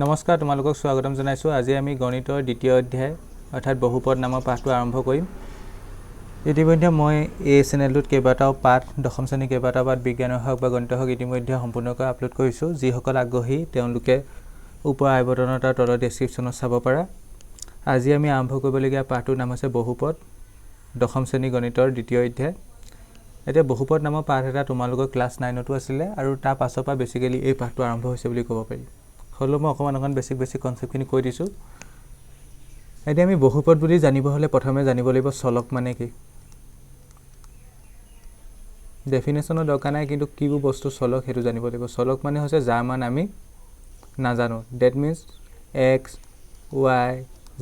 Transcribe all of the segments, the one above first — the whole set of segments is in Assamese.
নমস্কাৰ, তোমালোকক স্বাগতম জনাইছোঁ। আজি আমি গণিতৰ দ্বিতীয় অধ্যায় অৰ্থাৎ বহুপদ নামৰ পাঠটো আৰম্ভ কৰিম। ইতিমধ্যে মই এই চেনেলটোত কেইবাটাও পাঠ, দশম শ্ৰেণীৰ কেইবাটাও পাঠ বিজ্ঞানৰ হওক বা গণিতৰ হওক ইতিমধ্যে সম্পূৰ্ণকৈ আপলোড কৰিছোঁ। যিসকল আগ্ৰহী তেওঁলোকে ওপৰৰ আই বটনৰ তাৰ তলৰ ডেছক্ৰিপশ্যনত চাব পাৰা। আজি আমি আৰম্ভ কৰিবলগীয়া পাঠটোৰ নাম হৈছে বহুপদ, দশম শ্ৰেণী গণিতৰ দ্বিতীয় অধ্যায়। এতিয়া বহুপদ নামৰ পাঠ এটা তোমালোকৰ ক্লাছ 9তো আছিলে আৰু তাৰ পাছৰ পৰা বেছিকেলি এই পাঠটো আৰম্ভ হৈছে বুলি ক'ব পাৰি। হ'লেও মই অকণমান বেছিক কনচেপ্টখিনি কৈ দিছোঁ। এতিয়া আমি বহুপদ বুলি জানিব হ'লে প্ৰথমে জানিব লাগিব চলক মানে কি। ডেফিনেশ্যনৰ দৰকাৰ নাই, কিন্তু কিবোৰ বস্তু চলক সেইটো জানিব লাগিব। চলক মানে হৈছে যাৰ মান আমি নাজানো। That means x, Y,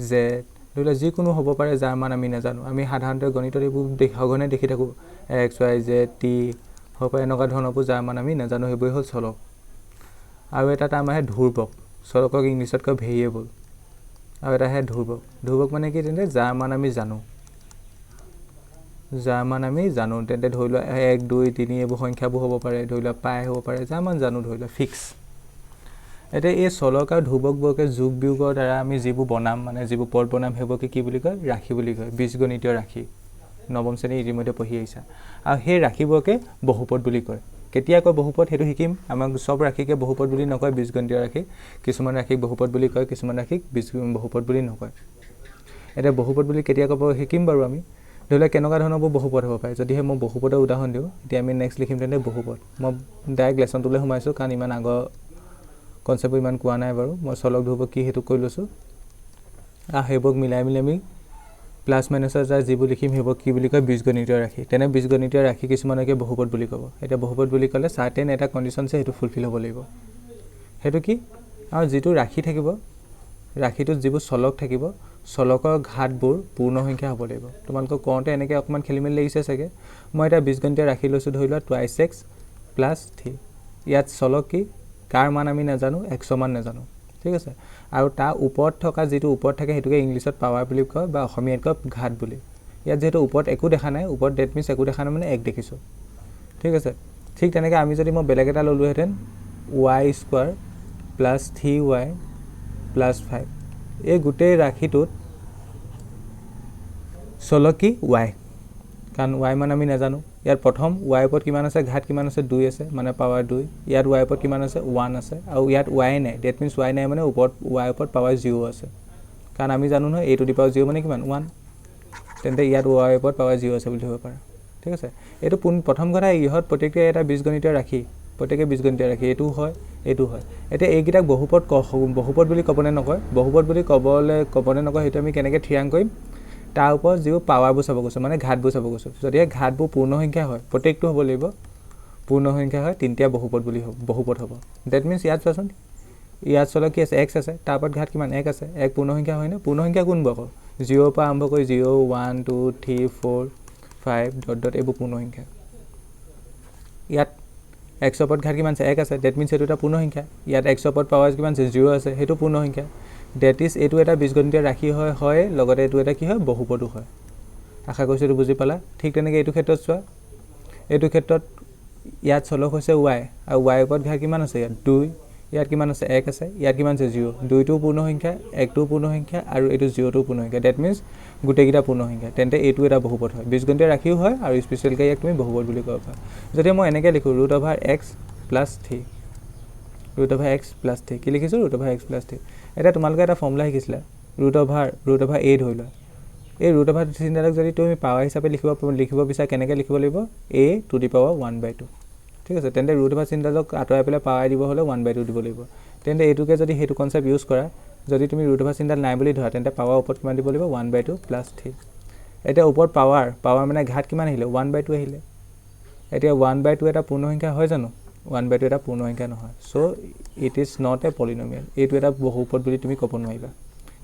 Z, ধৰি লওক যিকোনো হ'ব পাৰে যাৰ মান আমি নাজানো। আমি সাধাৰণতে গণিতত এইবোৰ সঘনে দেখি থাকোঁ, এক্স, ৱাই, জেড, টি হ'ব পাৰে, এনেকুৱা ধৰণৰবোৰ যাৰ মান আমি নাজানো, সেইবোৰেই হ'ল চলক। আৰু এটা টাৰ্ম আহে ধ্ৰুৱক। চলকক ইংলিছত কয় ভেৰিয়েবল। আৰু এটা আহে ধ্ৰুৱক। ধ্ৰুৱক মানে কি, তেন্তে যাৰ মান আমি জানো। যাৰ মান আমি জানো, তেন্তে ধৰি লোৱা 1, 2, 3 এইবোৰ সংখ্যাবোৰ হ'ব পাৰে, ধৰি লোৱা পাই হ'ব পাৰে, যাৰ মান জানো ধৰি লোৱা ফিক্স। এতিয়া এই চলক আৰু ধ্ৰুৱকবোৰকে যোগ বিয়োগৰ দ্বাৰা আমি যিবোৰ বনাম, মানে যিবোৰ পদ বনাম, সেইবোৰকে কি বুলি কয়, ৰাশি বুলি কয়। বীজগণিতীয় ৰাশি। নৱম শ্ৰেণী ইতিমধ্যে পঢ়ি আহিছা। আৰু সেই ৰাশিবোৰকে বহুপদ বুলি কয়। কেতিয়া কয় বহুপদ সেইটো শিকিম। আমাক চব ৰাশিকে বহুপদ বুলি নকয়, বীজগণিতীয় ৰাশি। কিছুমান ৰাশিক বহুপদ বুলি কয়, কিছুমান ৰাশিক বহুপদ বুলি নকয়। এতিয়া বহুপদ বুলি কেতিয়া ক'ব শিকিম বাৰু আমি। ধৰি লওক কেনেকুৱা ধৰণৰবোৰ বহুপদ হ'ব পাৰে। যদিহে মই বহুপদৰ উদাহৰণ দিওঁ, এতিয়া আমি নেক্সট লিখিম তেন্তে বহুপদ। মই ডাইৰেক্ট লেচনটোলৈ সোমাইছোঁ, কাৰণ ইমান আগৰ কনচেপ্টবোৰ ইমান কোৱা নাই বাৰু। মই চলক ধ্ৰুৱক কি সেইটো কৈ লৈছোঁ। আৰু সেইবোৰক মিলাই আমি প্লাছ মাইনাছৰ যাৰ যিবোৰ লিখিম সেইবোৰ কি বুলি কয়, বীজগণিতীয় ৰাশি। তেনে বীজগণিতীয় ৰাশি কিছুমানকে বহুপদ বুলি ক'ব। এতিয়া বহুপদ বুলি ক'লে চাৰ্টেন এটা কণ্ডিশ্যন আছে, সেইটো ফুলফিল হ'ব লাগিব। সেইটো কি, আৰু যিটো ৰাশি থাকিব, ৰাশিটোত যিবোৰ চলক থাকিব, চলকৰ ঘাতবোৰ পূৰ্ণ সংখ্যা হ'ব লাগিব। তোমালোকক কওঁতে এনেকৈ অকণমান খেলি মেলি লাগিছে চাগে। মই এটা বীজগণিতীয় ৰাশি লৈছোঁ, ধৰি লোৱা 2x + 3। ইয়াত চলক কি, কাৰ মান আমি নাজানো, এক্সৰ মান নাজানো, ঠিক আছে। আৰু তাৰ ওপৰত থকা যিটো ওপৰত থাকে সেইটোকে ইংলিছত পাৱাৰ বুলি কয়, বা অসমীয়াত কয় ঘাত বুলি। ইয়াত যিহেতু ওপৰত একো দেখা নাই, ওপৰত ডেট মিনছ একো দেখা নাই মানে 1 দেখিছোঁ, ঠিক আছে। ঠিক তেনেকৈ আমি যদি মই বেলেগ এটা ল'লোহেঁতেন, y² + 3y + 5। এই গোটেই ৰাশিটোত চলক কি, y, কাৰণ y মান আমি নাজানো। ইয়াত প্ৰথম y ওপৰত কিমান আছে, ঘাত কিমান আছে, 2 আছে, মানে পাৱাৰ 2। ইয়াত y ওপৰত কিমান আছে, 1 আছে, আৰু ইয়াত y নাই। ডেট মিনছ y নাই মানে ওপৰত y ওপৰত পাৱাৰ 0 আছে, কাৰণ আমি জানো নহয় a⁴ মানে কিমান, 1। তেন্তে ইয়াত y ওপৰত পাৱাৰ 0 আছে বুলি ধৰিব পাৰা, ঠিক আছে। এইটো প্ৰথম কথা, ইহঁত প্ৰত্যেকটোৱে এটা বীজগণিতীয় ৰাশি, প্ৰত্যেকে বীজগণিতীয় ৰাশি। এইটো হয়, এইটো হয়। এতিয়া এইকেইটাক বহুপদ বুলি ক'বনে নকয়, বহুপদ বুলি ক'বনে নকয় সেইটো আমি কেনেকৈ থিৰাং কৰিম, তাৰ ওপৰত যিবোৰ পাৱাৰবোৰ চাব গৈছোঁ, মানে ঘাতবোৰ চাব গৈছোঁ। যদিহে ঘাতবোৰ পূৰ্ণ সংখ্যা হয়, প্ৰত্যেকটো হ'ব লাগিব পূৰ্ণ সংখ্যা হয়, তেতিয়া বহুপদ হ'ব। ডেট মিনছ ইয়াত চোৱাচোন, ইয়াত চলক কি আছে, এক্স আছে, তাৰ ওপৰত ঘাত কিমান, 1 আছে। 1 পূৰ্ণ সংখ্যা হয়নে, পূৰ্ণ সংখ্যা কোনবোৰ আকৌ, 0ৰ পৰা আৰম্ভ কৰি 0, 1, 2, 3, 4, 5 ... এইবোৰ পূৰ্ণ সংখ্যা। ইয়াত এক্সৰ ওপৰত ঘাত কিমান আছে, 1 আছে, ডেট মিনছ এইটো এটা পূৰ্ণ সংখ্যা। ইয়াত এক্সৰ ওপৰত পাৱাৰ কিমান আছে, 0 আছে, সেইটো পূৰ্ণ সংখ্যা। ডেট ইজ এইটো এটা বীজগণিতীয় ৰাশি হয়, লগতে এইটো এটা কি হয়, বহুপদো হয়। আশা কৰিছোঁ এইটো বুজি পালা। ঠিক তেনেকৈ এইটো ক্ষেত্ৰত চোৱা, এইটো ক্ষেত্ৰত ইয়াত চলক হৈছে y, আৰু y ওপৰত ঘাত কিমান আছে, ইয়াত 2, ইয়াত কিমান আছে, 1 আছে, ইয়াত কিমান আছে, 0। 2টোও পূৰ্ণ সংখ্যা, 1টোও পূৰ্ণ সংখ্যা, আৰু এইটো 0টোও পূৰ্ণ সংখ্যা। ডেট মিনছ গোটেইকেইটা পূৰ্ণ সংখ্যা, তেন্তে এইটো এটা বহুপদ হয়। বীজগণিতীয় ৰাশিও হয়, আৰু স্পেচিয়েলকৈ ইয়াক তুমি বহুপদ বুলি ক'ব পাৰা। যদি মই এনেকৈ লিখোঁ √(x + 3)। √(x + 3) কি লিখিছোঁ, √(x + 3). এতিয়া তোমালোকে এটা ফৰ্মুলা শিকিছিলা, √(a) ধৰি লোৱা। এই √() চিহ্নডালক যদি তুমি পাৱাৰ হিচাপে লিখিব বিচাৰা, কেনেকৈ লিখিব লাগিব, a⁴ ঠিক আছে। তেন্তে √() চিহ্নডালক আঁতৰাই পেলাই পাৱাৰ দিব হ'লে 1/2 দিব লাগিব। তেন্তে এইটোকে যদি সেইটো কনচেপ্ট ইউজ কৰা, যদি তুমি √() চিহ্নডাল নাই বুলি ধৰা, তেন্তে পাৱাৰ ওপৰত কিমান দিব লাগিব, 1/2 + 3। এতিয়া ওপৰত পাৱাৰ মানে ঘাত কিমান আহিলে, 1/2 আহিলে। এতিয়া 1/2 এটা পূৰ্ণ সংখ্যা হয় জানো, 1/2 এটা পূৰ্ণ সংখ্যা নহয়। চ' it is not a polynomial. এইটো এটা বহুপদ বুলি তুমি ক'ব নোৱাৰিবা।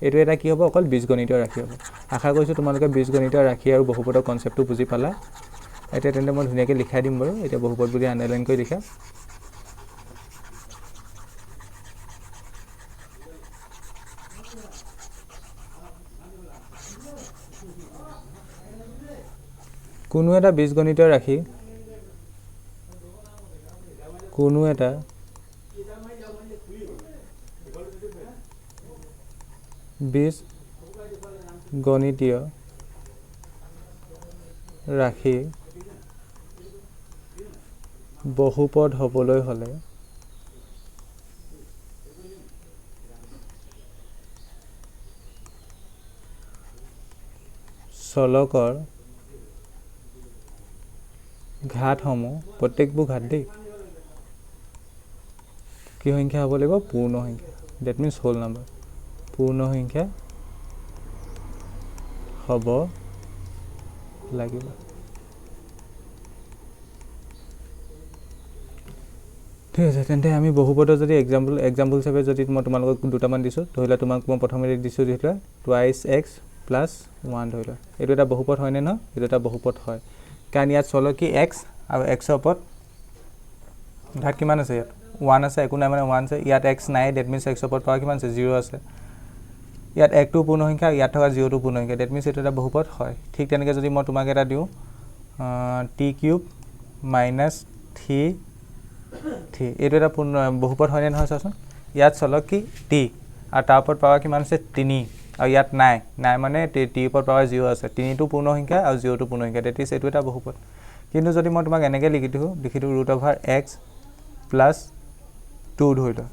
এইটো এটা কি হ'ব, অকল বীজগণিতীয় ৰাশি হ'ব। আশা কৰিছোঁ তোমালোকে বীজগণিতীয় ৰাশি আৰু বহুপদৰ কনচেপ্টটো বুজি পালা। এতিয়া তেন্তে মই ধুনীয়াকৈ লিখাই দিম বাৰু। এতিয়া বহুপদ বুলি আণ্ডাৰলাইন কৰি লিখা। কোনো এটা বীজগণিতীয় ৰাশি, কোনো এটা বীজ গণিতীয় ৰাশি বহুপদ হ'বলৈ হ'লে চলকৰ ঘাতসমূহ প্ৰত্যেকবোৰ ঘাত দেই কি সংখ্যা হ'ব লাগিব পূৰ্ণ সংখ্যা ডেট মিন্স হোল নাম্বাৰ পূৰ্ণ সংখ্যা হ'ব লাগিব ঠিক আছে তেন্তে আমি বহুপদৰ যদি এক্সাম্পল হিচাপে যদি মই তোমালোকক দুটামান দিছোঁ ধৰি লোৱা তোমাক মই প্ৰথমে দিছোঁ ধৰি লোৱা টুৱাইছ এক্স প্লাছ 1 ধৰি লোৱা এইটো এটা বহুপদ হয়নে নহয় এইটো এটা বহুপদ হয় কাৰণ ইয়াত চলক কি এক্স আৰু এক্সৰ ওপৰত ঘাত কিমান আছে ইয়াত 1 আছে একো নাই মানে 1 আছে ইয়াত এক্স নাই ডেট মিন্স এক্সৰ ওপৰত পাৱাৰ কিমান আছে 0 আছে ইয়াত একটো পূৰ্ণ সংখ্যা ইয়াত থকা 0টো পূৰ্ণ সংখ্যা ডেট মিন্স এইটো এটা বহুপদ হয় ঠিক তেনেকৈ যদি মই তোমাক এটা দিওঁ টি কিউব মাইনাছ 3 এইটো এটা পূৰ্ণ বহুপদ হয়নে নহয় চাচোন ইয়াত চলক কি টি আৰু তাৰ ওপৰত পাৱাৰ কিমান আছে 3 আৰু ইয়াত নাই মানে টি ওপৰত পাৱাৰ 0 আছে 3টো পূৰ্ণ সংখ্যা আৰু 0টো পূৰ্ণ সংখ্যা ডেট ইজ এইটো এটা বহুপদ কিন্তু যদি মই তোমাক এনেকৈ লিখি দিওঁ √x প্লাছ 2 ধৰি লোৱা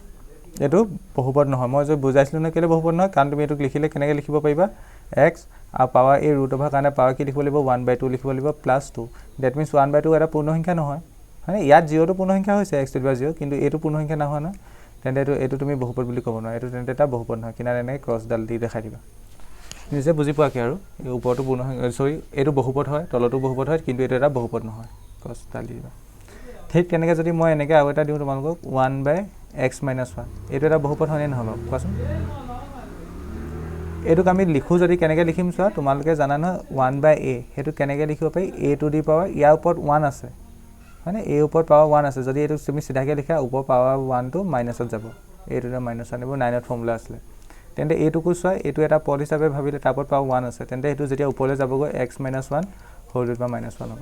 এইটো বহুপদ নহয় মই যে বুজাইছিলোঁ নহয় কেলৈ বহুপদ নহয় কাৰণ তুমি এইটোক লিখিলে কেনেকৈ লিখিব পাৰিবা x আৰু পাৱাৰ এই √ৰ কাৰণে পাৱাৰ কি লিখিব লাগিব 1/2 লিখিব লাগিব প্লাছ 2 ডেট মিন্স 1/2 এটা পূৰ্ণ সংখ্যা নহয় মানে ইয়াত 0টো পূৰ্ণ সংখ্যা হৈছে x⁴0 কিন্তু এইটো পূৰ্ণ সংখ্যা নহয় না তেন্তে এইটো তুমি বহুপদ বুলি ক'ব নোৱাৰা এইটো তেন্তে এটা বহুপদ নহয় কিনাৰে এনেকৈ ক্ৰছডাল দি দেখাই দিবা নিজে বুজি পোৱা কি আৰু এই ওপৰটো পূৰ্ণ সংখ্যা সৰি এইটো বহুপদ হয় তলতো বহুপদ হয় কিন্তু এইটো এটা বহুপদ নহয় ক্ৰছডাল দি দিবা ঠিক তেনেকৈ যদি মই এনেকৈ আৰু এটা দিওঁ তোমালোকক 1/x - 1 এইটো এটা বহুপদ হয়নে নহয় বাৰু কোৱাচোন এইটোক আমি লিখোঁ যদি কেনেকৈ লিখিম চোৱা তোমালোকে জানা নহয় 1/a সেইটো কেনেকৈ লিখিব পাৰি a টু দি পাৱাৰ ইয়াৰ ওপৰত 1 আছে হয়নে a ওপৰত পাৱাৰ 1 আছে যদি এইটো তুমি চিধাকৈ লিখা ওপৰ পাৱাৰ 1টো মাইনাছত যাব এইটো এটা মাইনাছ আনিব 9ত ফৰ্মুলা আছিলে তেন্তে এইটোকো চোৱা এইটো এটা পদ হিচাপে ভাবিলে তাৰ ওপৰত পাৱাৰ 1 আছে তেন্তে এইটো যেতিয়া ওপৰলৈ যাবগৈ x - 1 হোল ৰুট বা -1 হ'ব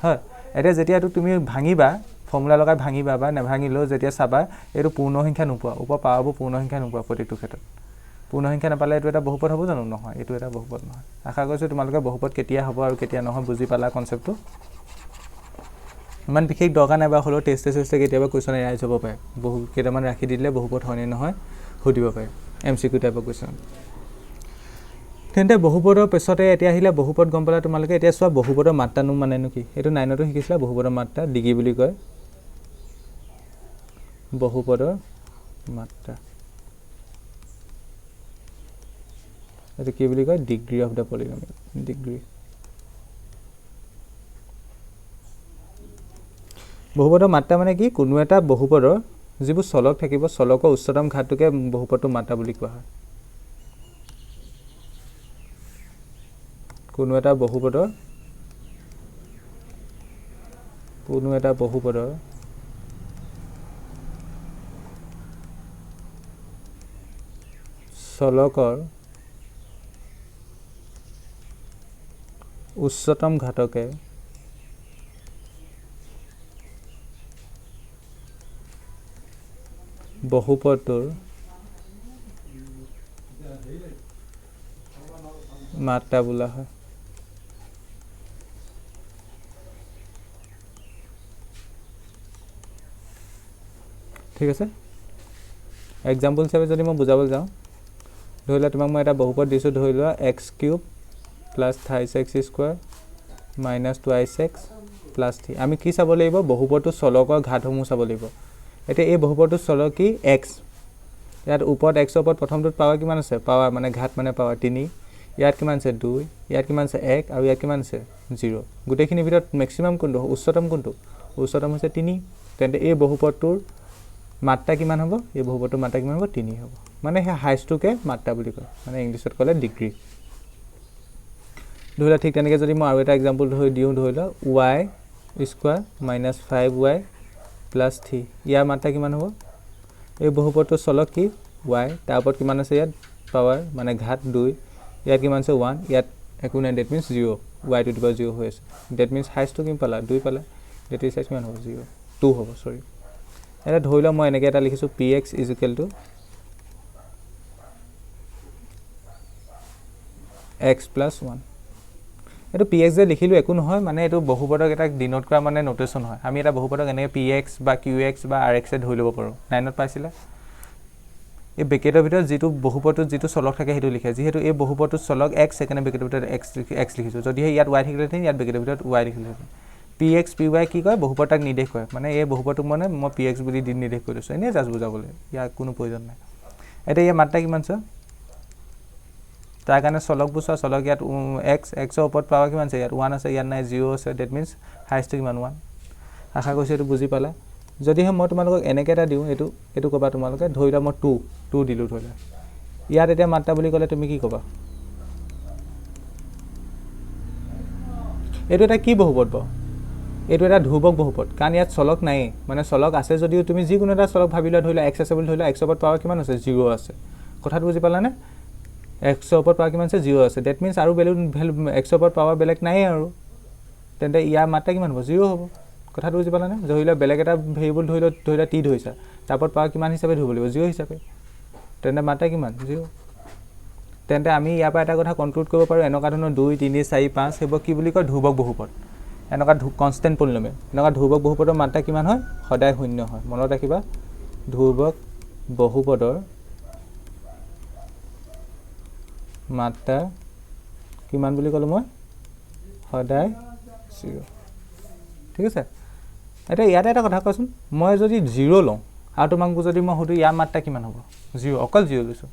হয় এতিয়া যেতিয়া এইটো তুমি ভাঙিবা ফৰ্মুলা লগাই ভাঙিবা বা নেভাঙিলেও যেতিয়া চাবা এইটো পূৰ্ণ সংখ্যা নোপোৱা ওপৰ পাৱাৰবোৰ পূৰ্ণ সংখ্যা নোপোৱা প্ৰতিটো ক্ষেত্ৰত পূৰ্ণ সংখ্যা নাপালে এইটো এটা বহুপদ হ'ব জানো নহয় এইটো এটা বহুপদ নহয় আশা কৰিছোঁ তোমালোকে বহুপদ কেতিয়া হ'ব আৰু কেতিয়া নহয় বুজি পালা কনচেপ্টটো ইমান বিশেষ দৰকাৰ নাই বা হ'লেও টেষ্টে কেতিয়াবা কুৱেশ্যন এৰাইজ হ'ব পাৰে বহু কেইটামান ৰাখি দিলে বহুপদ হয়নে নহয় সুধিব পাৰে MCQ টাইপৰ কুৱেশ্যন তেন্তে বহুপদৰ পিছতে এতিয়া আহিলে বহুপদ গম পালা তোমালোকে এতিয়া চোৱা বহুপদৰ মাত্ৰানো মানেনো কি এইটো 9তো শিকিছিলা বহুপদৰ মাত্ৰা ডিগ্ৰী বুলি কয় বহুপদৰ মাত্ৰা এইটো কি বুলি কয় degree of the polynomial degree বহুপদৰ মাত্ৰা মানে কি কোনো এটা বহুপদৰ যিবোৰ চলক থাকিব চলকৰ উচ্চতম ঘাতটোকে বহুপদৰ মাত্ৰা বুলি কোৱা হয় কোনো এটা বহুপদৰ চলকৰ উচ্চতম ঘাতকে বহুপদটোৰ মাত্ৰা বোলা হয় ঠিক আছে এক্সাম্পল হিচাপে যদি মই বুজাবলৈ যাওঁ ধৰি লোৱা তোমাক মই এটা বহুপদ দিছোঁ ধৰি লোৱা x³ + 23x² - 2x + 3 আমি কি চাব লাগিব বহুপদটো চলকৰ ঘাতসমূহ চাব লাগিব এতিয়া এই বহুপদটো চলক কি x ইয়াত ওপৰত x ৰ ওপৰত প্ৰথমটোত পাৱাৰ কিমান আছে পাৱাৰ মানে ঘাত মানে পাৱাৰ 3 ইয়াত কিমান আছে 2 ইয়াত কিমান আছে 1 আৰু ইয়াত কিমান আছে 0 গোটেইখিনিৰ ভিতৰত মেক্সিমাম কোনটো উচ্চতম কোনটো উচ্চতম হৈছে 3 তেন্তে এই বহুপদটোৰ মাত্ৰা কিমান হ'ব এই বহুপদটোৰ মাত্ৰা কিমান হ'ব 3 হ'ব মানে সেই হাইষ্টটোকে মাত্ৰা বুলি কয় মানে ইংলিছত ক'লে ডিগ্ৰী ধৰি লোৱা ঠিক তেনেকৈ যদি মই আৰু এটা এক্সাম্পল দিওঁ ধৰি লোৱা y² - 5y + 3 ইয়াৰ মাত্ৰা কিমান হ'ব এই বহুপদটোৰ চলক কি y তাৰ ওপৰত কিমান আছে ইয়াত পাৱাৰ মানে ঘাত 2 ইয়াত কিমান আছে 1 ইয়াত একো নাই that means 0 y to the power 0 হৈ আছে ডেট মিন্স হাইষ্টটো কিমান পালা 2 পালা ডেট ইজ কিমান হ'ব 0 2 হ'ব সৰি এটা ধৰি লোৱা মই এনেকৈ এটা লিখিছোঁ px = x plus 1 এটো px যে লিখিলো একো নহয় মানে এটো বহুপদক এটা ডিনোট কৰা মানে নোটেশন হয় আমি এটা বহুপদক এনে px বা qx বা rx এ ধৰি লব পাৰো 9ত পাইছিলা এই ব্ৰেকেটৰ ভিতৰত যেটো বহুপদটো যেটো চলক থাকে হেতু লিখে যেহেতু এই বহুপদটো চলক x সেকেন্ড ব্ৰেকেটৰ ভিতৰত x লিখিছো যদি ইয়াত y থাকিলে তেতিয়া ইয়াত ব্ৰেকেটৰ ভিতৰত y লিখিলো px py কি কয় বহুপদক নিৰ্দেশ কৰে মানে এই বহুপদটো মানে মই px বুলি নিৰ্দেশ কৰিছো এনে জাস্ট বুজাবলৈ ইয়াৰ কোনো প্ৰয়োজন নাই এটা এই মাত্ৰা কিমান আছে তাৰ কাৰণে চলক বুছা চলক ইয়াত x x ৰ ওপৰত পাৱাৰ কিমান আছে ইয়াত 1 আছে ইয়াত নাই 0 আছে দ্যাট মিন্স হাইয়েস্ট কিমান 1 আশা কৰিছো এটো বুজি পালা যদি মই তোমালোকক এনেকে এটা দিও এটো কবা তোমালোকে ধৰিলা মই 2 দিলো ধৰিলা ইয়াত এটা মাত্ৰা বুলি ক'লে তুমি কি কবা এটো এটা কি বহুপদ ব এটো এটা ধ্ৰুবক বহুপদ কাৰণ ইয়াত চলক নাই মানে চলক আছে যদিও তুমি যি কোনো এটা চলক ভাবিলা ধৰিলা x আছে বুলি ধৰিলা x ৰ ওপৰত পাৱাৰ কিমান আছে 0 আছে কথাটো বুজি পালা নে x ৰ ওপৰত পাৱাৰ কিমান আছে 0 আছে দ্যাট মিন্স আৰু ভ্যালু x ৰ ওপৰত পাৱাৰ বেলেগ নাই আৰু তেন্তে ইয়াৰ মাত্ৰা কিমান হ'ব 0 হ'ব কথাটো বুজি পালা নে ধৰিলা বেলেগ এটা ভেৰিয়েবল ধৰিলা t ধৰিছা তাৰপৰত পাৱাৰ কিমান হিচাপে ধৰিব লাগিব 0 হিচাপে তেন্তে মাত্ৰা কিমান 0 তেন্তে আমি ইয়াৰ পৰা এটা কথা কনক্লুড কৰিব পাৰো এনেকা ধৰণৰ 2 3 4 5 হেব কি বুলি কয় ধ্ৰুবক বহুপদ এনেকা কনস্ট্যান্ট পলিনমিয়েল এনেকা ধ্ৰুবক বহুপদৰ মাত্ৰা কিমান হয় সদায় শূন্য হয় মনত ৰাখিবা ধ্ৰুবক বহুপদৰ মাত্ৰা কিমান বুলি কলো মই সদায় 0 ঠিক আছে এটা ইয়াতে এটা কথা কৈছো মই যদি 0 লওঁ আৰু তোমাক যদি মই হদু ইয়াৰ মাত্ৰা কিমান হ'ব 0 অকল 0 লৈছো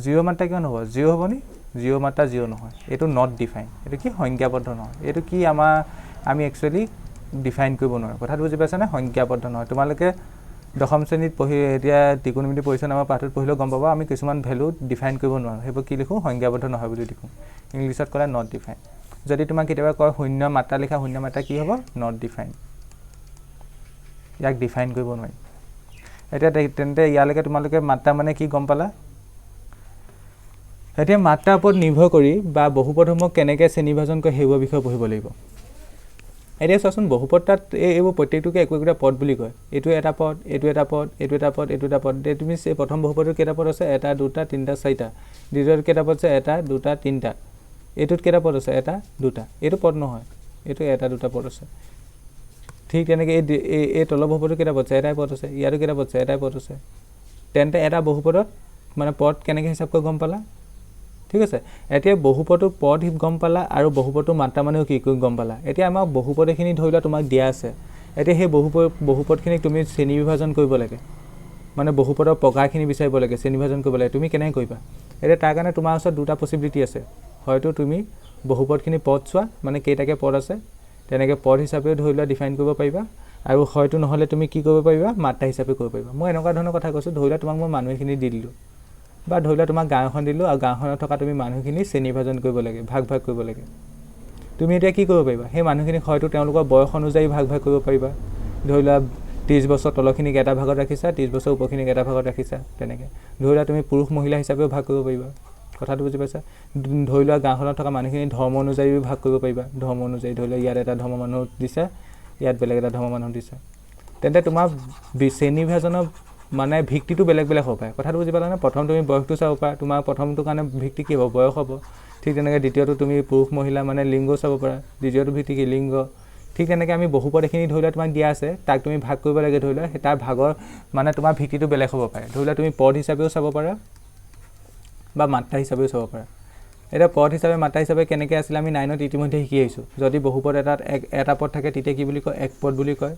0 মাত্ৰা কিমান হ'ব 0 হ'বনি 0 মাত্ৰা 0 নহয় এটো নট ডিফাইন এটো কি সংজ্ঞাবদ্ধ নহয় এটো কি আমি একচুয়ালি ডিফাইন কৰিব নোৱাৰো কথাটো বুজি পাইছা না সংজ্ঞাবদ্ধ নহয় তোমালোকে দশম শ্ৰেণীত পঢ়ি এতিয়া ত্ৰিকোণমিতি পৰিচয় নামৰ পাঠত পঢ়িলো গম পাবা আমি কিছুমান ভ্যালু ডিফাইন কৰিব নোৱাৰো হেব কি লিখো সংজ্ঞাবদ্ধ নহয় বুলি লিখো ইংলিশত কলে নট ডিফাইন যদি তোমাক কেতিয়াবা কয় শূন্য মাত্ৰা লিখা শূন্য মাত্ৰা কি হ'ব নট ডিফাইন ইয়াক ডিফাইন কৰিব নোৱাৰি এটা তেন্তে ইয়ালৈকে তোমালোকে মাত্ৰা মানে কি গম পালা এতিয়া মাত্ৰাৰ ওপৰত নিৰ্ভৰ কৰি বা বহুপদসমূহ কেনেকৈ শ্ৰেণীবিভাজন কৰে হেবৰ বিষয়ে পঢ়িব লাগিব এতিয়া চাচোন বহুপদত এইবোৰ প্ৰত্যেকটোকে একোটা পদ বুলি কয় এটো এটা পদ এটো এটা পদ এটো এটা পদ এটো এটা পদ তুমি সেই প্ৰথম বহুপদৰ কেইটা পদ আছে এটা দুটা তিনটা চাৰিটা দ্বিতীয়ৰ কেইটা পদ আছে এটা দুটা তিনটা এটোত কেইটা পদ আছে এটা দুটা এটো পদ নহয় এটো এটা দুটা পদ আছে ঠিক তেনেকৈ এই তল বহুপদৰ কেইটা পদ আছে এটাই পদ আছে ইয়াৰো কেইটা পদ আছে এটাই পদ আছে তেন্তে এটা বহুপদত মানে পদ কেনেকৈ হিচাপ কৰি গম পালা ঠিক আছে এতিয়া বহুপদৰ পদ গম পালা আৰু বহুপদৰ মাত্ৰা মানে কি গম পালা এতিয়া আমাৰ বহুপদখিনি ধৰিলা তোমাক দিয়া আছে এতিয়া সেই বহুপদখিনি তুমি শ্ৰেণীবিভাজন কৰিব লাগে মানে বহুপদৰ প্ৰকাৰখিনি বিচাৰিব লাগে শ্ৰেণীবিভাজন কৰিব লাগে তুমি কেনে কৰিবা এতিয়া তাৰ কাৰণে তোমাৰ ওচৰত দুটা পসিবিলিটি আছে হয়তো তুমি বহুপদখিনি পদ চোৱা মানে কেইটাকে পদ আছে তেনেকৈ পদ হিচাপে ধৰিলা ডিফাইন কৰিব পাৰিবা আৰু হয়তো নহলে তুমি কি কৰিব পাৰিবা মাত্ৰা হিচাপে কৰিব পাৰিবা মই এনেকুৱা ধৰণৰ কথা কৈছো ধৰিলা তোমাক মই মানুহখিনি দি দিলো বা ধৰিলা তোমাক গাঁওখন দিলো আৰু গাঁওখনত থকা তুমি মানুহখিনি শ্ৰেণীবিভাজন কৰিব লাগে ভাগ কৰিব লাগে তুমি এতিয়া কি কৰিব পাৰিবা সেই মানুহখিনি হয়তো তেওঁলোকৰ বয়স অনুযায়ী ভাগ কৰিব পাৰিবা ধৰিলা 30 বছৰ তলখিনিক এটা ভাগত ৰাখিছা 30 বছৰ ওপৰখিনিক এটা ভাগত ৰাখিছা তেনেকৈ ধৰিলা তুমি পুৰুষ মহিলা হিচাপেও ভাগ কৰিব পাৰিবা কথাটো বুজি পাইছা ধৰিলা গাঁওখনত থকা মানুহখিনি ধৰ্ম অনুযায়ী ভাগ কৰিব পাৰিবা ধৰ্ম অনুযায়ী ধৰিলা ইয়াত এটা ধৰ্ম মানুহ দিছা ইয়াত বেলেগ এটা ধৰ্ম মানুহ দিছা তেন্তে তোমাৰ শ্ৰেণীবিভাজনৰ মানে ভিত্তিটো বেলেগ হ'ব পাৰে কথাটো বুজি পালা না প্ৰথম তুমি বয়সটো চাব পাৰা তোমাৰ প্ৰথমটো কাৰণে ভিত্তি কি হ'ব বয়স হ'ব ঠিক তেনেকৈ দ্বিতীয়টো তুমি পুৰুষ মহিলা মানে লিংগ চাব পাৰা দ্বিতীয়টো ভিত্তি কি লিংগ ঠিক তেনেকৈ আমি বহুপদ এখিনি ধৰিলা তোমাক দিয়া আছে তাক তুমি ভাগ কৰিব লাগে ধৰিলা তাৰ ভাগৰ মানে তোমাৰ ভিত্তিটো বেলেগ হ'ব পাৰে ধৰিলা তুমি পদ হিচাপেও চাব পাৰা বা মাত্ৰা হিচাপেও চাব পাৰা এটা পদ হিচাপে মাত্ৰা হিচাপে কেনেকৈ আছিল আমি 9ত ইতিমধ্যে শিকি আহিছো যদি বহুপদ এটা পদ থাকে তেতিয়া কি বুলি কয় এক পদ বুলি কয়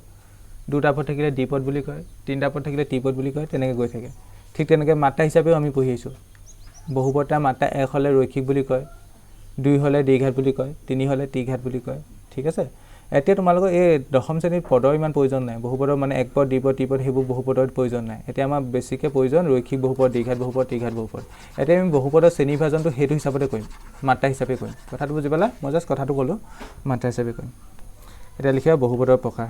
দুটা পদ থাকিলে দ্বিপদ বুলি কয় তিনটা পদ থাকিলে ত্ৰিপদ বুলি কয় তেনেকৈ গৈ থাকে ঠিক তেনেকৈ মাত্ৰা হিচাপেও আমি পঢ়ি আহিছো বহুপদটা মাত্ৰা 1 হলে ৰৈখিক বুলি কয় 2 হলে দ্বিঘাত বুলি কয় 3 হলে ত্ৰিঘাত বুলি কয় ঠিক আছে এতিয়া তোমালোকৰ এই দশম শ্ৰেণীৰ পদৰ ইমান প্ৰয়োজন নাই বহুপদৰ মানে এক পদ দ্বিপদ ত্ৰিপদ হেবু বহুপদৰ প্ৰয়োজন নাই এতিয়া আমাৰ বেছিকে প্ৰয়োজন ৰৈখিক বহুপদ দ্বিঘাত বহুপদ ত্ৰিঘাত বহুপদ এতিয়া আমি বহুপদৰ শ্ৰেণীবিভাজনটো হেতু হিচাপতে কৰিম মাত্ৰা হিচাপে কৰিম কথাটো বুজি পালা মই জাস্ট কথাটো ক'লো মাত্ৰা হিচাপে কৰিম এটা লিখিবা বহুপদৰ প্ৰকাৰ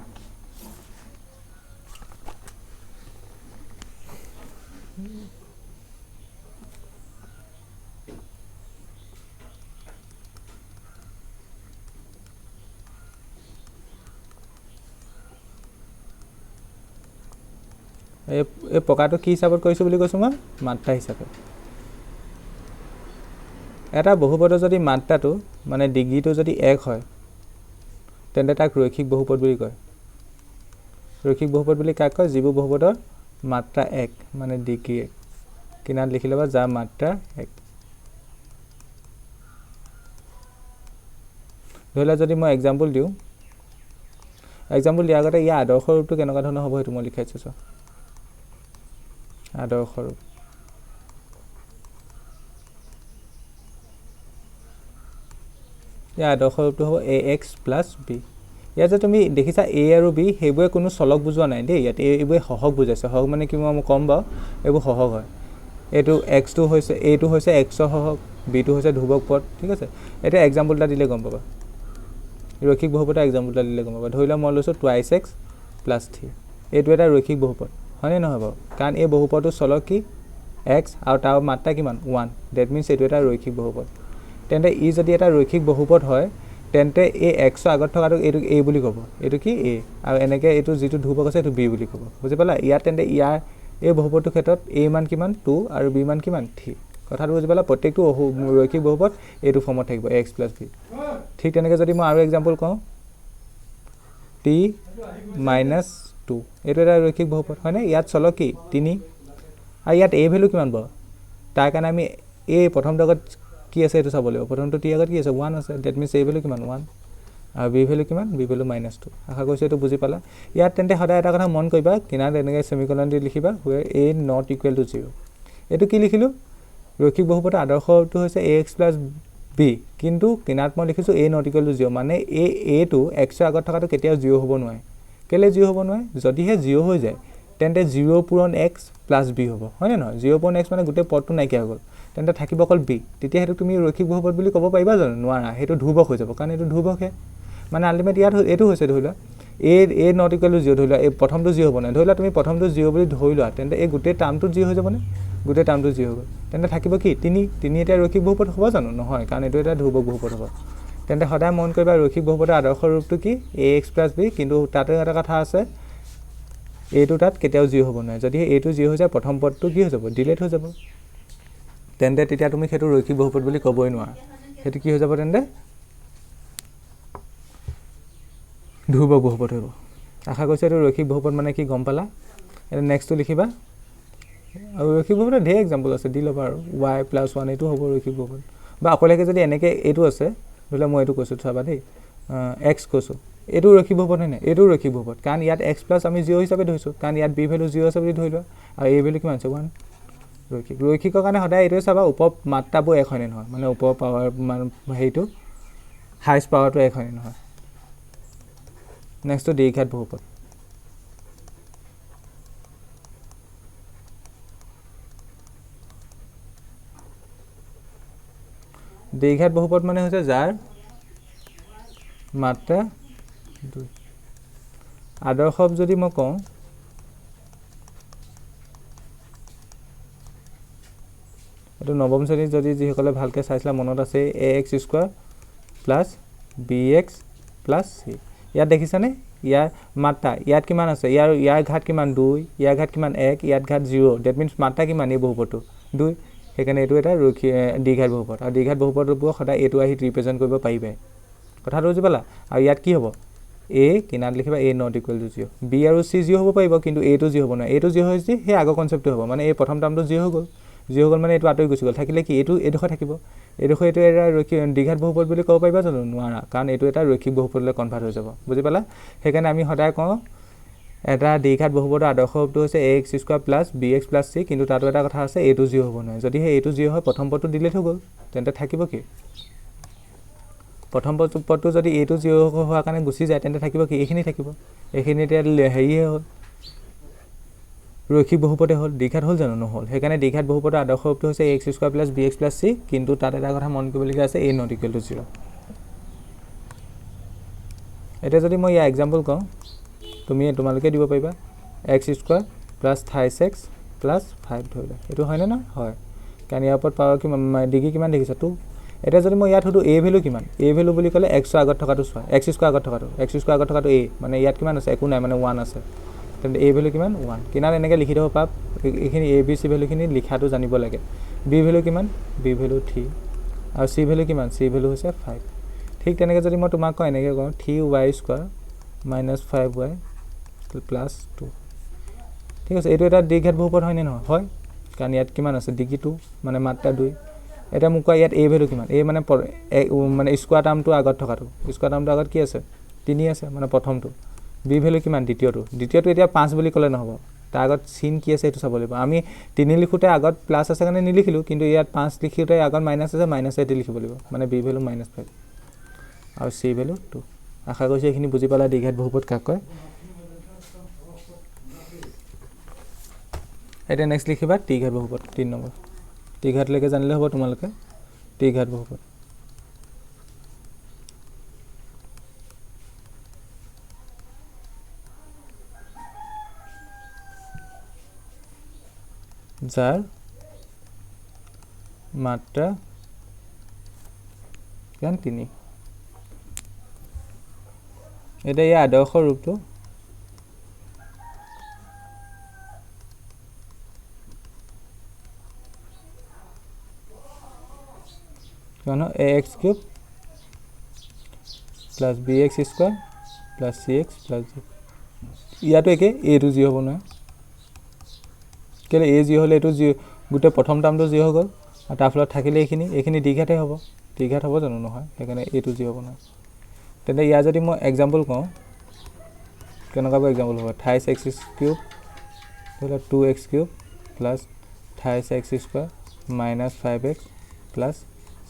এই প্ৰকাৰটো কি হিচাপত কৰিছো বুলি কৈছো মই মাত্ৰা হিচাপে এটা বহুপদৰ যদি মাত্ৰাটো মানে ডিগ্ৰীটো যদি 1 হয় তেন্তে তাক ৰৈখিক বহুপদ বুলি কয় ৰৈখিক বহুপদ বুলি কাক কয় যিবোৰ বহুপদৰ মাত্ৰা 1 মানে ডিগ্ৰী 1 কিনাৰত লিখি লবা যাৰ মাত্ৰা 1 ধৰিলা যদি মই এক্সাম্পল দিওঁ এক্সাম্পল দিয়াৰ আগতে ইয়াৰ আদৰ্শ ৰূপটো কেনেকুৱা ধৰণৰ হ'ব সেইটো মই লিখাইছো আদৰ্শ ৰূপ ইয়াৰ আদৰ্শ ৰূপটো হ'ব ax + b ইয়াত যে তুমি দেখিছা a আৰু b হেইবোৰে কোনো চলক বুজোৱা নাই দেই ইয়াত এইবোৰে সহগ বুজাইছে সহগ মানে কি মই কম বা এইবোৰ সহগ হয় এটো x টো হৈছে a টো হৈছে x ৰ সহগ b টো হৈছে ধ্ৰুৱক পদ ঠিক আছে এটা এক্সাম্পল এটা দিলে গম পাবা ৰৈখিক বহুপদৰ এক্সাম্পল এটা দিলে গম পাবা ধৰিলা মই লৈছো 2x + 3 এইটো এটা ৰৈখিক বহুপদ হয়নে নহয় বাৰু কাৰণ এই বহুপদৰ চলক কি x আৰু তাৰ মাত্ৰা কিমান 1 দ্যাট মিন্স এইটো এটা ৰৈখিক বহুপদ তেন্তে ই যদি এটা ৰৈখিক বহুপদ হয় তেন্তে এই x ৰ আগত থকাটো এইটো a বুলি ক'ব এইটো কি a আৰু এনেকৈ এইটো যেটো ধ্ৰুৱক আছে এইটো b বুলি ক'ব বুজি পালা ইয়াত তেন্তে ইয়াৰ এই বহুপদৰ ক্ষেত্ৰত a মান কিমান 2 আৰু b মান কিমান 3 কথাটো বুজি পালা প্ৰত্যেকটো ৰৈখিক বহুপদ এইটো ফৰ্মত থাকিব x + b ঠিক তেনেকৈ যদি মই আৰু এক্সাম্পল কওঁ t - 2 এইটো এটা ৰৈখিক বহুপদ হয়নে ইয়াত চলক কি 3 আৰু ইয়াত a ভ্যালু কিমান পাব তাৰ কাৰণে আমি a প্ৰথম আগত কি আছে এটো চাব লাগিব প্ৰথমটো t আগত কি আছে 1 আছে দ্যাট মিন্স a ভ্যালু কিমান 1 আৰু b ভ্যালু কিমান b ভ্যালু -2 আশা কৰিছো এটো বুজি পালা ইয়াত তেন্তে সদায় এটা কথা মন কৰিবা কিনাৰত এনেকৈ সেমিকোলন দি লিখিবা where a not equal to 0 এটো কি লিখিলো ৰৈখিক বহুপদৰ আদৰ্শটো হৈছে ax + b কিন্তু কিনাৰত মই লিখিছো a not equal to 0 মানে a টো x ৰ আগত থকাটো কেতিয়াও 0 হ'ব নোৱাৰে কেলে 0 হ'ব নোৱাৰে যদিহে 0 হৈ যায় তেন্তে 0 পূৰণ x + b হ'ব হয়নে নহয় 0 পূৰণ x মানে গোটেই পদটো নাইকিয়া হৈ গ'ল তেন্তে থাকিব অকল b তেতিয়া হেতু তুমি ৰৈখিক বহুপদ বুলি ক'ব পাৰিবা জানো নোৱাৰা হেতু ধ্ৰুৱক হৈ যাব কাৰণ এটো ধ্ৰুৱকহে মানে আলটিমেট ইয়াত এটো হৈছে ধৰিলা a not equal to 0 ধৰিলা এই প্ৰথমটো 0 হ'ব না ধৰিলা তুমি প্ৰথমটো 0 বুলি ধৰিলা তেন্তে এই গোটেই টাৰ্মটো 0 হৈ যাব না গোটেই টাৰ্মটো 0 হৈ গ'ল তেন্তে থাকিব কি 3 এটা ৰৈখিক বহুপদ হ'ব জানো নহয় কাৰণ এটো এটা ধ্ৰুৱক বহুপদ হ'ব তেন্তে সদায় মন কৰিবা ৰৈখিক বহুপদৰ আদৰ্শ ৰূপটো কি ax + b কিন্তু তাতে এটা কথা আছে এইটো তাত কেতিয়াও 0 হ'ব নোৱাৰে যদি এইটো 0 হৈ যায় প্ৰথম পদটো কি হৈ যাব ডিলিট হৈ যাব তেন্তে তেতিয়া তুমি হেতু ৰৈখিক বহুপদ বুলি ক'বই নোৱাৰা হেতু কি হৈ যাব তেন্তে ধ্ৰুৱক বহুপদ হ'ব আশা কৰিছো এটো ৰৈখিক বহুপদ মানে কি গম পালা এটা নেক্সটটো লিখিবা আৰু ৰৈখিক বহুপদৰ ধেৰ এক্সাম্পল আছে দি লবা আৰু y + 1 এটো হ'ব ৰৈখিক বহুপদ বা অকলেকে যদি এনেকৈ এইটো আছে ধৰিলা মই এইটো কৈছো চাবা দেই x কৈছো এইটো ৰৈখিক বহুপদ হয় না এইটো ৰৈখিক বহুপদ কাৰণ ইয়াত x + আমি 0 হিচাপে ধৰিছো কাৰণ ইয়াত b ভ্যালু 0 আছে বুলি ধৰিলো আৰু a ভ্যালু কিমান আছে 1 ৰৈখিকৰ কাৰণে সদায় এইটো চাবা উপ মাত্ৰাবোৰ এক হয় নহয় মানে উপ পাৱাৰ মানে হেইটো হাইষ্ট পাৱাৰটো এক হয় নহয় নেক্সটটো দ্বিঘাত বহুপদ দ্বিঘাত বহুপদ মানে হৈছে যাৰ মাত্ৰা 2 আদৰ্শ যদি মই কওঁ এটো নৱম শ্ৰেণীত যদি যিসকলে ভালকে চাইছলা মনত আছে ax² + bx + c ইয়াত দেখিছানে ইয়াৰ মাত্ৰা ইয়াত কিমান আছে ইয়াৰ ঘাত কিমান 2 ইয়াৰ ঘাত কিমান 1 ইয়াত ঘাত 0 দ্যাট মিন্স মাত্ৰা কিমান এই বহুপদটো 2 সেইকাৰণে এটো এটা দ্বিঘাত বহুপদ আৰু দ্বিঘাত বহুপদৰ সদায় এটো আহি ৰিপ্ৰেজেন্ট কৰিব পাৰিবে কথাটো বুজি পালা আৰু ইয়াত কি হ'ব a কিনাৰত লিখিবা a not equal to 0 b আৰু c 0 হ'ব পাৰিব কিন্তু a টো 0 হ'ব না a টো 0 হৈছে হে আগৰ কনসেপ্টটো হ'ব মানে এই প্ৰথম টাৰ্মটো 0 হৈ গ'ল 0 গ'ল মানে এটো আতৰি গুছি গ'ল থাকিলে কি এটো এডোখ থাকিব এডোখ এটো এটা ৰৈখিক দ্বিঘাত বহুপদ বুলি ক'ব পাৰিবা জানো নোৱাৰা কাৰণ এটো এটা ৰৈখিক বহুপদলৈ কনভাৰ্ট হৈ যাব বুজি পালা সেইকাৰণে আমি সদায় কওঁ এটা দ্বিঘাত বহুপদৰ আদৰ্শ ৰূপটো হৈছে ax² + bx + c কিন্তু তাতো এটা কথা আছে এটো 0 হ'ব নহয় যদি হে এটো 0 হয় প্ৰথম পদটো ডিলিট হৈ গ'ল তেন্তে থাকিব কি প্ৰথম পদটো যদি এটো 0 হোৱা কাৰণে গুছি যায় তেন্তে থাকিব কি এইখিনি থাকিব এইখিনিতে হেৰিয়ে হ'ল ৰৈখিক বহুপদে হ'ল দ্বিঘাত হ'ল জানো নহল সেইকাৰণে দ্বিঘাত বহুপদৰ আদৰ্শ ৰূপটো হৈছে ax² + bx + c কিন্তু তাত এটা কথা মন কৰিবলগীয়া আছে a not equal to 0 এটা যদি মই ইয়া এক্সাম্পল কওঁ তুমি তোমালোকে দিব পাৰিবা x² + 5x + 5 ধৰিলা এটো হয় না হয় কাৰণ ইয়াৰ ওপৰত পাৱাৰ কি ডিগ্ৰী কিমান দেখিছা 2 এটা যদি মই ইয়াত হটো a ভ্যালু কিমান a ভ্যালু বুলি ক'লে x ৰ আগত থকাটো চোৱা x² আগত থকাটো a মানে ইয়াত কিমান আছে একো নাই মানে 1 আছে তেন্তে a ভ্যালু কিমান 1 কিনাৰ এনেকৈ লিখি দিব পাপ এইখিনি a b c ভ্যালুখিনি লিখাটো জানিব লাগে b ভ্যালু কিমান b ভ্যালু 3 আৰু c ভ্যালু কিমান c ভ্যালু হৈছে 5 ঠিক তেনেকৈ যদি মই তোমাক কওঁ এনেকৈ কওঁ 3y² - 5y + 2 ঠিক আছে এইটো এটা দ্বিঘাত বহুপদ হয় নে নহয় হয় কাৰণ ইয়াত কিমান আছে ডিগ্ৰী 2 মানে মাত্ৰা 2 এটা মোক কোৱা ইয়াত a ভ্যালু কিমান a মানে মানে স্কয়াৰ টাৰ্মটো আগত থকাটো স্কয়াৰ টাৰ্মটো আগত কি আছে 3 আছে মানে প্ৰথমটো b ভ্যালু কিমান দ্বিতীয়টো এতিয়া 5 বুলি ক'লে নহব তাৰ আগত চিন কি আছে এইটো চাব লাগিব আমি 3 লিখোতে আগত প্লাস আছে কাৰণে নিলিখিলো কিন্তু ইয়াত 5 লিখোতে আগত মাইনাস আছে মাইনাস এটি লিখিব লাগিব মানে b ভ্যালু -5 আৰু c ভ্যালু 2 আশা কৰিছো এইখিনি বুজি পালা দ্বিঘাত বহুপদ কাক কয় এটা নেক্সট লিখিবা ত্ৰিঘাত বহুপদ 3 নম্বৰ ত্ৰিঘাত লৈকে জানিলে হ'ব তোমালোকে ত্ৰিঘাত বহুপদ যাৰ মাত্ৰা কিমান 3 এটা এই আদৰ্শ ৰূপটো কিমান ax³ + bx² + cx + d ইয়াতো একে a টো 0 হ'ব নহয় কেলে a 0 হলে এটো 0 গুটে প্ৰথম টাৰ্মটো 0 হৈ গল আৰু তাৰ ফলত থাকিলে এইখিনি দ্বিঘাতে হ'ব দ্বিঘাত হ'ব জানো নহয় সেইকাৰণে a টো 0 হ'ব নহয় তেন্তে ইয়া যদি মই এক্সাম্পল কওঁ কেনেকুৱা এক্সাম্পল হ'ব 28x³ ধৰা 2x³ + 28x² - 5x +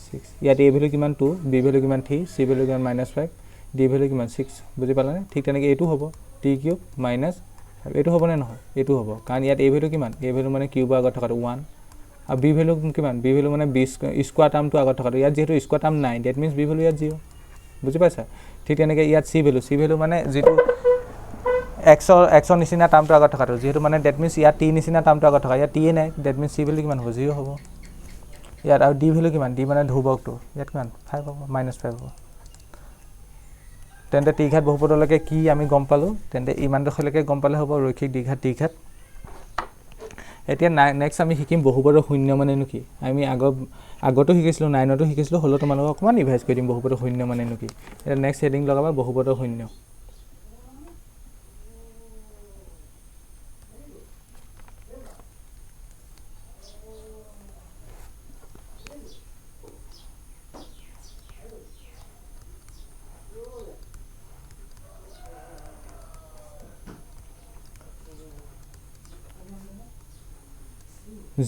6 ইয়াত a ভ্যালু কিমান 2 b ভ্যালু কিমান 3 c ভ্যালু কিমান -5 d ভ্যালু কিমান 6 বুজি পালানে ঠিক তেনেকৈ এইটো হ'ব t³ - এইটো হ'ব নে নহয় এইটো হ'ব কাৰণ ইয়াত a ভ্যালু কিমান a ভ্যালু মানে কিউবৰ আগত থকাটো 1 আৰু b ভ্যালু কিমান b ভ্যালু মানে b স্কয়াৰ টাৰ্মটো আগত থকাটো ইয়াত যেহেতু স্কয়াৰ টাৰ্ম নাই দ্যাট মিন্স b ভ্যালু ইয়াত 0 বুজি পাইছা ঠিক তেনেকৈ ইয়াত c ভ্যালু মানে যেটো x নিচিনা টাৰ্মটো আগত থকাটো যেহেতু মানে দ্যাট মিন্স ইয়াত t নিচিনা টাৰ্মটো আগত থকা ইয়াত t নাই দ্যাট মিন্স c ভ্যালু কিমান হ'ব 0 হ'ব ইয়াত আৰু d ভ্যালু কিমান d মানে ধ্ৰুৱকটো ইয়াত কিমান 5 হ'ব -5 হ'ব তেন্তে ত্ৰিঘাত বহুপদলৈকে কি আমি গম পালো তেন্তে ইমানডোখৰলৈকে গম পালে হ'ব ৰৈখিক দ্বিঘাত ত্ৰিঘাত এতিয়া নেক্সট আমি শিকিম বহুপদৰ শূন্য মানেনো কি আমি আগতো শিকিছিলো 9তো শিকিছিলো হলো তোমালোকক অকমান ৰিভাইজ কৰি দিম বহুপদৰ শূন্য মানেনো কি এটা নেক্সট হেডিং লগাবা বহুপদৰ শূন্য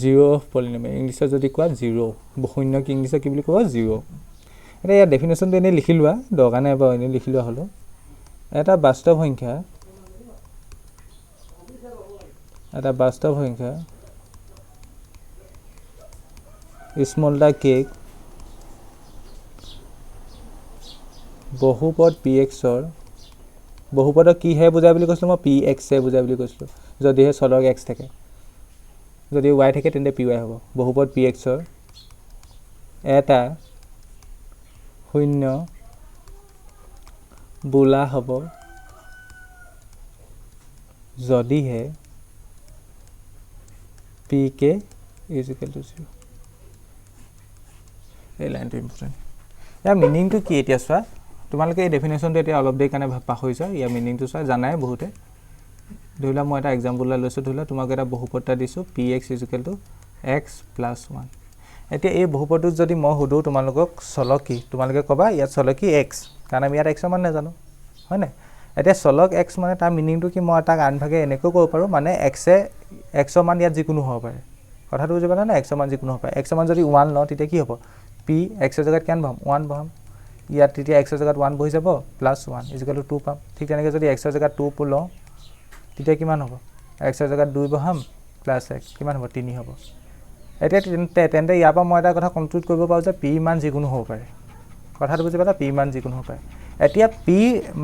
zero of polynomial ইংলিছত যদি কোৱা 0 শূন্য কি ইংলিছত কি বুলি কোৱা 0 এটা ইয়াৰ ডেফিনেশনটো এনে লিখি লোৱা দৰকাৰ নাই বা এনে লিখি লোৱা হলো এটা বাস্তৱ সংখ্যা স্মল দা কেক বহুপদ px ৰ বহুপদক কি হে বুজাই বুলি কৈছিলো মই px এ বুজাই বুলি কৈছিলো যদিহে চলক x থাকে যদি y থাকে তেন্তে py হ'ব বহুপদ px ৰ এটা শূন্য বোলা হ'ব যদিহে pk = 0 এই লাইনটো ইম্পৰ্টেন্ট ইয়াৰ মিনিংটো কি এতিয়া চোৱা তোমালোকে এই ডেফিনেশনটো এতিয়া অলপ দেৰি কাৰণে পাহৰিছা ইয়াৰ মিনিংটো চোৱা জানাই বহুতে ধৰিলা মই এটা এক্সাম্পল লৈছো ধৰিলা তোমাক এটা বহুপদটা দিছো px = x + 1 এতিয়া এই বহুপদটো যদি মই হুদো তোমালোকক চলক কি তোমালোকে কবা ইয়াত চলক কি x কাৰণ আমি ইয়াত x মান নাজানো হয় না এতিয়া চলক x মানে তাৰ মিনিংটো কি মই তাক আনভাগে এনেকৈ ক'ব পাৰো মানে x মান ইয়াত যিকোনো হ'ব পাৰে কথাটো বুজি পালা না x মান যিকোনো হ'ব পাৰে x মান যদি 1 লওঁ তেতিয়া কি হ'ব p x ৰ জাগাত কিমান বহাম 1 বহাম ইয়াত তেতিয়া x ৰ জাগাত 1 বহি যাব +1 = 2 পাম ঠিক তেনেকৈ যদি x ৰ জাগাত 2 লওঁ তেতিয়া কিমান হ'ব x ৰ জাগাত 2 বহাম +x কিমান হ'ব 3 হ'ব এতিয়া তেন্তে ইয়াৰ পৰা মই এটা কথা কনক্লুড কৰিব পাৰো যে p মান যিকোনো হ'ব পাৰে কথাটো বুজি পালা p মান যিকোনো হ'ব পাৰে এতিয়া p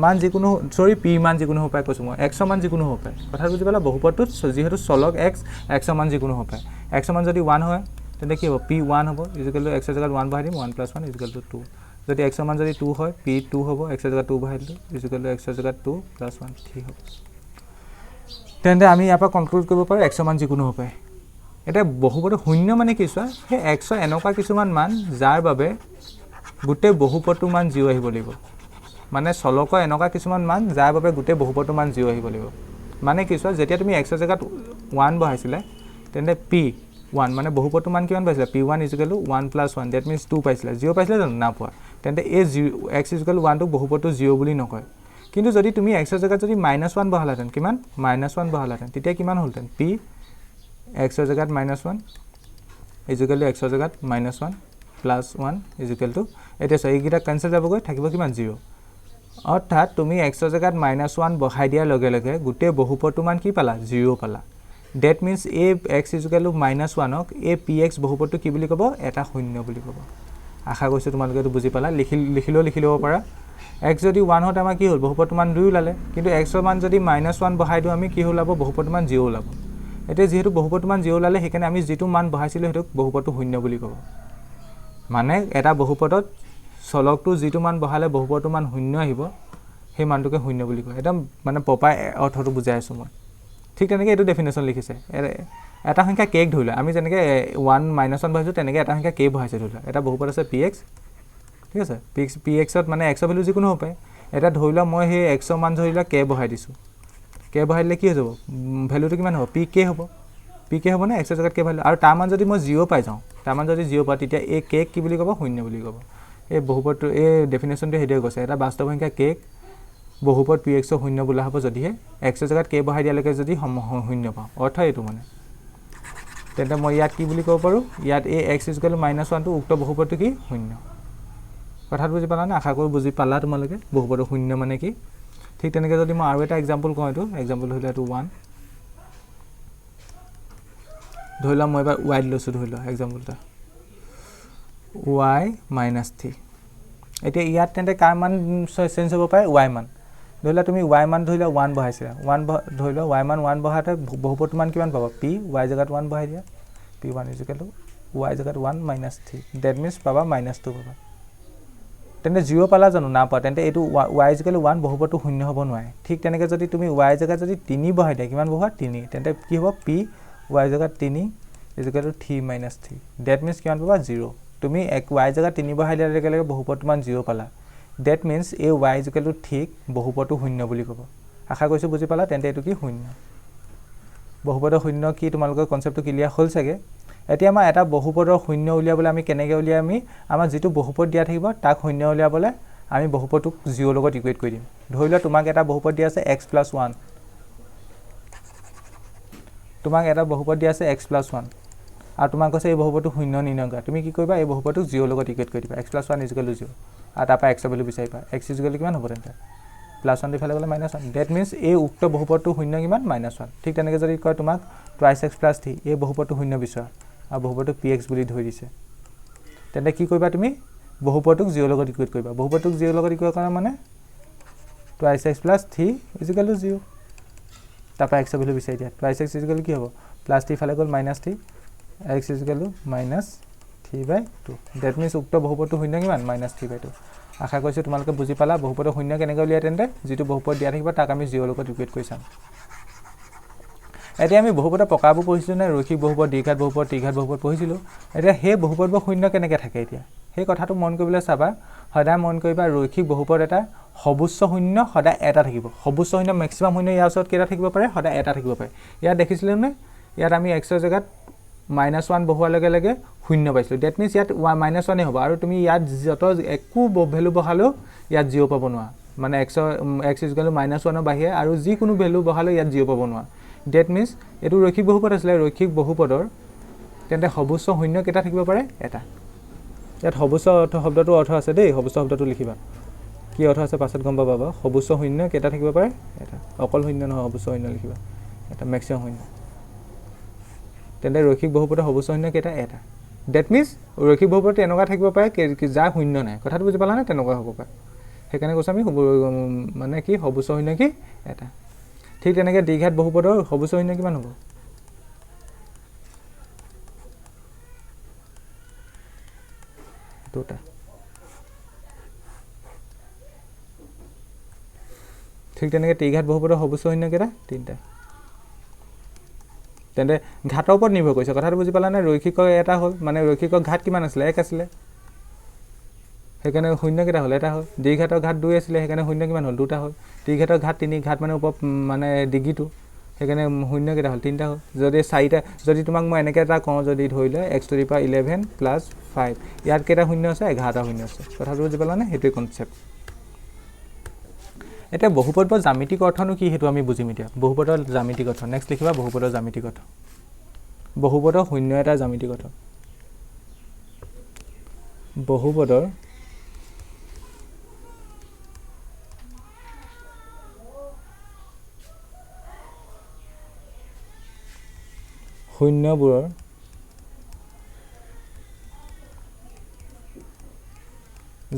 মান যিকোনো হ'ব পাৰে কৈছো মই x মান যিকোনো হ'ব পাৰে কথাটো বুজি পালা বহুপদটোত যেহেতু চলক x মান যিকোনো হ'ব পাৰে x মান যদি 1 হয় তেন্তে কি হ'ব p1 হ'ব = x ৰ জাগাত 1 বহাই দিম 1 + 1 = 2 যদি x মান যদি 2 হয় p2 হ'ব x ৰ জাগাত 2 বহাই দিলো = x ৰ জাগাত 2 + 1 3 হ'ব তেন্তে আমি ইয়াৰ পৰা কনক্লুড কৰিব পাৰো x মান যিকোনো হ'ব পাৰে এটা বহুপদ শূন্য মানে কি চোৱা সেই x এনেকুৱা কিছুমান মান যাৰ বাবে গোটেই বহুপদটোৰ মান 0 আহিব লাগিব মানে চলকৰ এনেকুৱা কিছুমান মান যাৰ বাবে গোটেই বহুপদটোৰ মান 0 আহিব লাগিব মানে কি চোৱা যেতিয়া তুমি x ৰ জাগাত 1 বহাইছিলে তেন্তে p1 মানে বহুপদটোৰ মান কিমান পাইছিলা p1 = 1 + 1 that means 2 পাইছিলা 0 পাইছিলা জানো না পোৱা তেন্তে এই x = 1 টো বহুপদটো 0 বুলি নকয় কিন্তু যদি তুমি x ৰ জাগাত যদি -1 বহালাতেন কিমান -1 বহালাতেন তেতিয়া কিমান হ'লতেন p x ৰ জাগাত -1 = x ৰ জাগাত -1 + 1 = এটা সৈগিটা কেনসেল যাবগৈ থাকিব কিমান 0 অৰ্থাৎ তুমি x ৰ জাগাত -1 বহাই দিয়াৰ লগে লগে গোটেই বহুপদটোৰ মান কি পালা 0 পালা that means a x = -1 ক a px বহুপদটো কি বুলি ক'ব এটা শূন্য বুলি ক'ব আশা কৰিছো তোমালোকে তো বুজি পালা লিখি ল'ব পাৰা x যদি 1 হত আমাৰ কি হ'ল বহুপদটোৰ মান 2 ওলালে কিন্তু x ৰ মান যদি -1 বহাই দিও আমি কি ওলাব বহুপদটোৰ মান 0 ওলাব এতিয়া যেহেতু বহুপদটোৰ মান 0 ওলালে হেকানে আমি যেটো মান বহাইছিলো হেতু বহুপদটো শূন্য বুলি ক'ব মানে এটা বহুপদত চলকটো যেটো মান বহালে বহুপদটোৰ মান শূন্য আহিব সেই মানটোকে শূন্য বুলি কয় একদম মানে পপাই অৰ্থটো বুজাই আছো মই ঠিক তেনেকৈ এটো ডেফিনেশন লিখিছে এটা সংখ্যা k ধৰিলা আমি যেনেকৈ 1 -1 বহাইছো তেনেকৈ এটা সংখ্যা k বহাইছে ধৰিলা এটা বহুপদ আছে px ঠিক আছে px ত মানে x ৰ ভ্যালু যিকোনো হ'ব পাৰে এটা ধৰিলা মই সেই x ৰ মান ধৰিলা k বহাই দিছো k বহাই দিলে কি হৈ যাব ভ্যালুটো কিমান হ'ব pk হ'ব না x ৰ জাগাত k ভ্যালু আৰু তাৰ মান যদি মই 0 পাই যাওঁ তাৰ মান যদি 0 পাওঁ তেতিয়া এই k কি বুলি ক'ব শূন্য বুলি ক'ব এই বহুপদটো এই ডেফিনেশনটো হেডে গৈছে এটা বাস্তৱ সংখ্যা k বহুপদ px ৰ শূন্য বোলা হ'ব যদিহে x ৰ জাগাত k বহাই দিয়ালৈকে যদি শূন্য পাওঁ অৰ্থ এটো মানে তেন্তে মই ইয়াত কি বুলি ক'ব পাৰো ইয়াত এই x = -1 টো উক্ত বহুপদটো কি শূন্য কথাটো বুজি পালা না আশা কৰো বুজি পালা তোমালোকে বহুপদ শূন্য মানে কি ঠিক তেনেকৈ যদি মই আৰু এটা एग्जांपल কওঁ এটো एग्जांपल হলে এটো 1 ধৰিলা মই এবাৰ y লৈছো ধৰিলা एग्जांपलটা y - 3 এতিয়া ইয়াত তেন্তে কাৰ মান চেঞ্জ হ'ব পাৰে y মান ধৰিলা তুমি y মান ধৰিলা 1 বহাইছিলা 1 ধৰিলা y মান 1 বহাতে বহুপদটোৰ মান কিমান পাবা p y জাগাত 1 বহাই দিয়া p1 = y জাগাত 1 - 3 that means পাবা -2 পাবা তেন্তে 0 পালা জানো না পা তেন্তে এটো y = 1 বহুপদটো শূন্য হ'ব নোৱাৰে ঠিক তেনেকৈ যদি তুমি y জাগাত যদি 3 বহাই দিয়া কিমান বহা 3 তেন্তে কি হ'ব p y জাগাত 3 = 3 - 3 that means কিমান পাবা 0 তুমি y জাগাত 3 বহাই দিয়াৰ লগে লগে বহুপদটো মান 0 পালা that means a y = ঠিক বহুপদটো শূন্য বুলি ক'ব আশা কৰিছো বুজি পালা তেন্তে এটো কি শূন্য বহুপদৰ শূন্য কি তোমালোকৰ কনসেপ্টটো ক্লিয়াৰ হ'ল চাগে এতিয়া আমাৰ এটা বহুপদৰ শূন্য উলিয়াবলৈ আমি কেনেকৈ উলিয়াই আমি আমাৰ যেটো বহুপদ দিয়া থাকিব তাক শূন্য উলিয়াবলৈ আমি বহুপদটোক 0 লগত ইকুৱেট কৰি দিম ধৰিলা তোমাক এটা বহুপদ দিয়া আছে x + 1 তোমাক এটা বহুপদ দিয়া আছে x + 1 আৰু তোমাক কৈছে এই বহুপদটো শূন্য নিৰ্ণয় কৰা তুমি কি কৰিবা এই বহুপদটোক 0 লগত ইকুৱেট কৰি দিবা x + 1 = 0 আৰু তাৰ পৰা x ৰ ভ্যালু বিচাৰিবা x = কিমান হ'ব তেন্তে +1 দিফালে গলে -1 that means এই উক্ত বহুপদটো শূন্য কিমান -1 ঠিক তেনেকৈ যদি কয় তোমাক twice x + 3 এই বহুপদটো শূন্য বিচৰা আৰু বহুপদটো px বুলি ধৰি দিছে তেন্তে কি কৰিবা তুমি বহুপদটোক 0 লগত ইকুৱেট কৰিবা বহুপদটোক 0 লগত ইকুৱেট কৰা মানে twice x + 3 = 0 তাৰ পৰা x ৰ ভ্যালু বিচাৰি দিয়া twice x = কি হ'ব +3 ফালে গল -3 x = -3/2 that means উক্ত বহুপদটো শূন্য কিমান -3/2 আশা কৰিছো তোমালোকে বুজি পালা বহুপদৰ শূন্য কেনেকৈ উলিয়াই তেন্তে যেটো বহুপদ দিয়া থাকিব তাক আমি 0 লগত ইকুৱেট কৰি চাম এতিয়া আমি বহুপদৰ প্ৰকাৰবোৰ পঢ়িছিলো নে ৰৈখিক বহুপদ দ্বিঘাত বহুপদ ত্ৰিঘাত বহুপদ পঢ়িছিলো এতিয়া সেই বহুপদবোৰ শূন্য কেনেকৈ থাকে এতিয়া সেই কথাটো মন কৰিবলৈ চাবা সদায় মন কৰিবা ৰৈখিক বহুপদ এটা সবুচ্চ শূন্য সদায় এটা থাকিব সবুচ্চ শূন্য ম্যাক্সিমাম শূন্য ইয়াৰ ওচৰত কেটা থাকিব পাৰে সদায় এটা থাকিব পাৰে ইয়াত দেখিছিলো নে ইয়াত আমি x ৰ জাগাত -1 বহোৱাৰ লগে লগে শূন্য পাইছিলো that means ইয়াত -1 হ'ব আৰু তুমি ইয়াত যত একো ভ্যালু বহালো ইয়াত 0 পাব নোৱাৰা মানে x = -1 বাহিৰে আৰু যি কোনো ভ্যালু বহালো ইয়াত 0 পাব নোৱাৰা that means এটো ৰৈখিক বহুপদ আছিল ৰৈখিক বহুপদৰ তেন্তে সবুচ্চ শূন্য কেটা থাকিব পাৰে এটা ইয়াত সবুচ্চ শব্দটো অৰ্থ আছে দেই সবুচ্চ শব্দটো লিখিবা কি অৰ্থ আছে পাছত গম পাবা সবুচ্চ শূন্য কেটা থাকিব পাৰে এটা অকল শূন্য নহয় সবুচ্চ শূন্য লিখিবা এটা ম্যাক্সিমাম শূন্য তেন্তে ৰৈখিক বহুপদৰ সবুচ্চ শূন্য কেটা এটা that means ৰৈখিক বহুপদটো এনেকুৱা থাকিব পাৰে যা শূন্য নাই কথাটো বুজি পালা নে তেনেকুৱা হ'ব পাৰে হেকানে কৈছো আমি মানে কি সবুচ্চ শূন্য কি এটা ঠিক তেনেকৈ দ্বিঘাত বহুপদৰ সবুচ্চ শূন্য কিমান হ'ব দুটা ঠিক তেনেকৈ ত্ৰিঘাত বহুপদৰ সবুচ্চ শূন্য কেটা তিনটা তেন্তে ঘাতৰ ওপৰত নিৰ্ভৰ কৰিছে কথাটো বুজি পালানে ৰৈখিক এটা হ'ল মানে ৰৈখিকৰ ঘাত কিমান আছিলে 1 আছিলে সেইকাৰণে শূন্য কেইটা হ'ল এটা হ'ল দ্বিঘাতৰ ঘাত 2 আছিলে সেইকাৰণে শূন্য কিমান হ'ল দুটা হ'ল ত্ৰিঘাতৰ ঘাত 3 ঘাত মানে মানে ডিগ্ৰীটো সেইকাৰণে শূন্য কেইটা হ'ল তিনিটা হ'ল যদি চাৰিটা যদি তোমাক মই এনেকৈ এটা কওঁ যদি ধৰি লয় x to the power 11 plus 5 ইয়াত কেইটা শূন্য আছে 11টা শূন্য আছে কথাটো বুজি পালানে সেইটোৱে কনচেপ্ট এটা বহুপদৰ জ্যামিতিক অৰ্থনো কি হেতু আমি বুজিম এতিয়া বহুপদৰ জ্যামিতিক অৰ্থ নেক্সট লিখিবা বহুপদৰ জ্যামিতিক অৰ্থ বহুপদৰ শূন্য এটা জ্যামিতিক অৰ্থ বহুপদৰ শূন্যবোৰৰ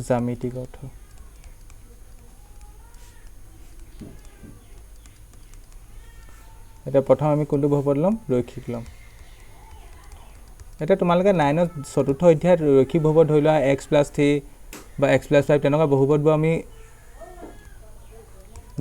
জ্যামিতিক অৰ্থ এটা প্ৰথম আমি কোনটো বহুপদ লম ৰৈখিক লম এটা তোমালোকে 9 চতুৰ্থ অধ্যায়ত ৰৈখিক বহুপদ ধৰি লোৱা x + 3 বা x + 5 তেনেকুৱা বহুপদবোৰ আমি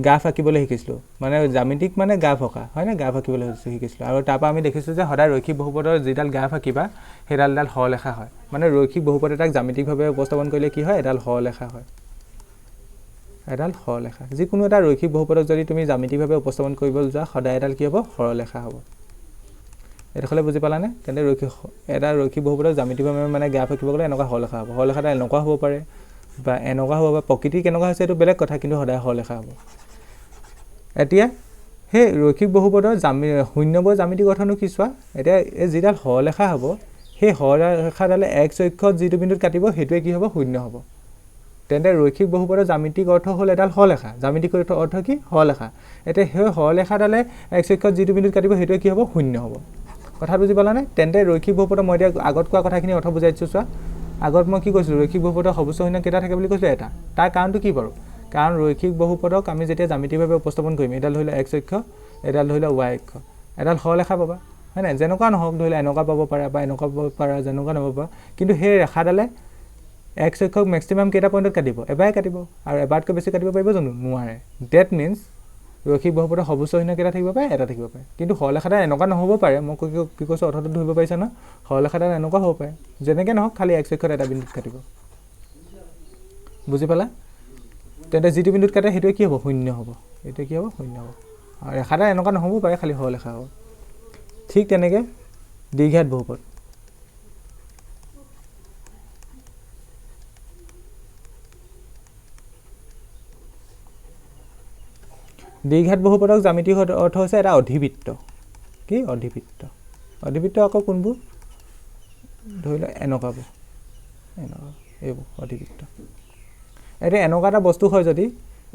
গ্ৰাফ আঁকিবলৈ শিকিছিলো মানে জ্যামিতিক মানে গ্ৰাফ আঁকা হয় না গ্ৰাফ আঁকিবলৈ শিকিছিলো আৰু তাৰপা আমি দেখিছো যে সদায় ৰৈখিক বহুপদৰ যিডাল গ্ৰাফ আঁকিবা সেইডাল হৰলেখা হয় মানে ৰৈখিক বহুপদ এটাক জ্যামিতিকভাৱে উপস্থাপন কৰিলে কি হয় এডাল হৰলেখা হয় এডাল হৰলেখা যিকোনো এটা ৰৈখিক বহুপদক যদি তুমি জ্যামিতিকভাৱে উপস্থাপন কৰিবলৈ যোৱা সদায় এডাল কি হ'ব হৰলেখা হ'ব এটাখলে বুজি পালানে তেনে ৰৈখিক বহুপদক জ্যামিতিকভাৱে মানে গ্ৰাফ আঁকিব গ'লে এনেকুৱা হৰলেখা হ'ব হৰলেখাটা এনেকুৱা হ'ব পাৰে বা এনেকুৱা হ'ব বা প্ৰকৃতি কেনেকুৱা হৈছে এইটো বেলেগ কথা কিন্তু সদায় হৰলেখা হ'ব এতিয়া হে ৰৈখিক বহুপদৰ শূন্যবোৰ জ্যামিতিক অৰ্থনো কি চোৱা এতিয়া এই যিডাল হৰলেখা হ'ব সেই হৰলেখাডালে x অক্ষত যিটো বিন্দুত কাটিব সেইটোৱে কি হ'ব শূন্য হ'ব তেন্তে ৰৈখিক বহুপদৰ জ্যামিতিক অৰ্থ হ'ল এডাল হৰলেখা জ্যামিতিক অৰ্থ কি হৰলেখা এতিয়া সেই হৰলেখাডালে x অক্ষত যিটো বিন্দুত কাটিব সেইটোৱে কি হ'ব শূন্য হ'ব কথা বুজি পালানে তেন্তে ৰৈখিক বহুপদৰ মই এতিয়া আগত কোৱা কথাখিনি অৰ্থ বুজাই দিছোঁ চোৱা আগত মই কি কৈছিলোঁ ৰৈখিক বহুপদৰ সৰ্বোচ্চ শূন্য কেইটা থাকে বুলি কৈছিলোঁ এটা তাৰ কাৰণটো কি বাৰু কাৰণ ৰৈখিক বহুপদক আমি যেতিয়া জ্যামিতিকভাৱে উপস্থাপন কৰিম এডাল ধৰিলে x অক্ষ এডাল ধৰিলে y অক্ষ এডাল হৰলেখা পাবা হয় না যেনেকুৱা নহওক ধৰিলে এনেকুৱা পাব পাৰা বা এনেকুৱা পাব পাৰা যেনেকুৱা নহ'ব পাৰা কিন্তু সেই ৰেখাডালে x অক্ষক মেক্সিমাম কেইটা পইণ্টত কাটিব এবাৰে কাটিব আৰু এবাৰতকৈ বেছি কাটিব পাৰিব জানো নোৱাৰে ডেট মিন্স ৰৈখিক বহুপদৰ সৰ্বোচ্চ শূন্য কেইটা থাকিব পাৰে এটা থাকিব পাৰে কিন্তু হৰলেখাডাল এনেকুৱা নহ'ব পাৰে মই কি কৈছোঁ অৰ্থটো ধৰিব পাৰিছা ন হৰলেখাডাল এনেকুৱা হ'ব পাৰে যেনেকৈ নহওক খালি x অক্ষত এটা বিন্দুত কাটিব বুজি পালা তেন্তে যিটো বিন্দুত কাটে সেইটোৱে কি হ'ব শূন্য হ'ব এইটো কি হ'ব শূন্য হ'ব আৰু ৰেখাডাল এনেকুৱা নহ'ব পাৰে খালি হৰলেখা হ'ব ঠিক তেনেকৈ দ্বিঘাত বহুপদ দ্বিঘাত বহুপদক জ্যামিতিক অৰ্থ হৈছে এটা অধিবৃত্ত কি অধিবৃত্ত আকৌ কোনবোৰ ধৰি লওক এনেকুৱাবোৰ এইবোৰ অধিবৃত্ত এতিয়া এনেকুৱা এটা বস্তু হয় যদি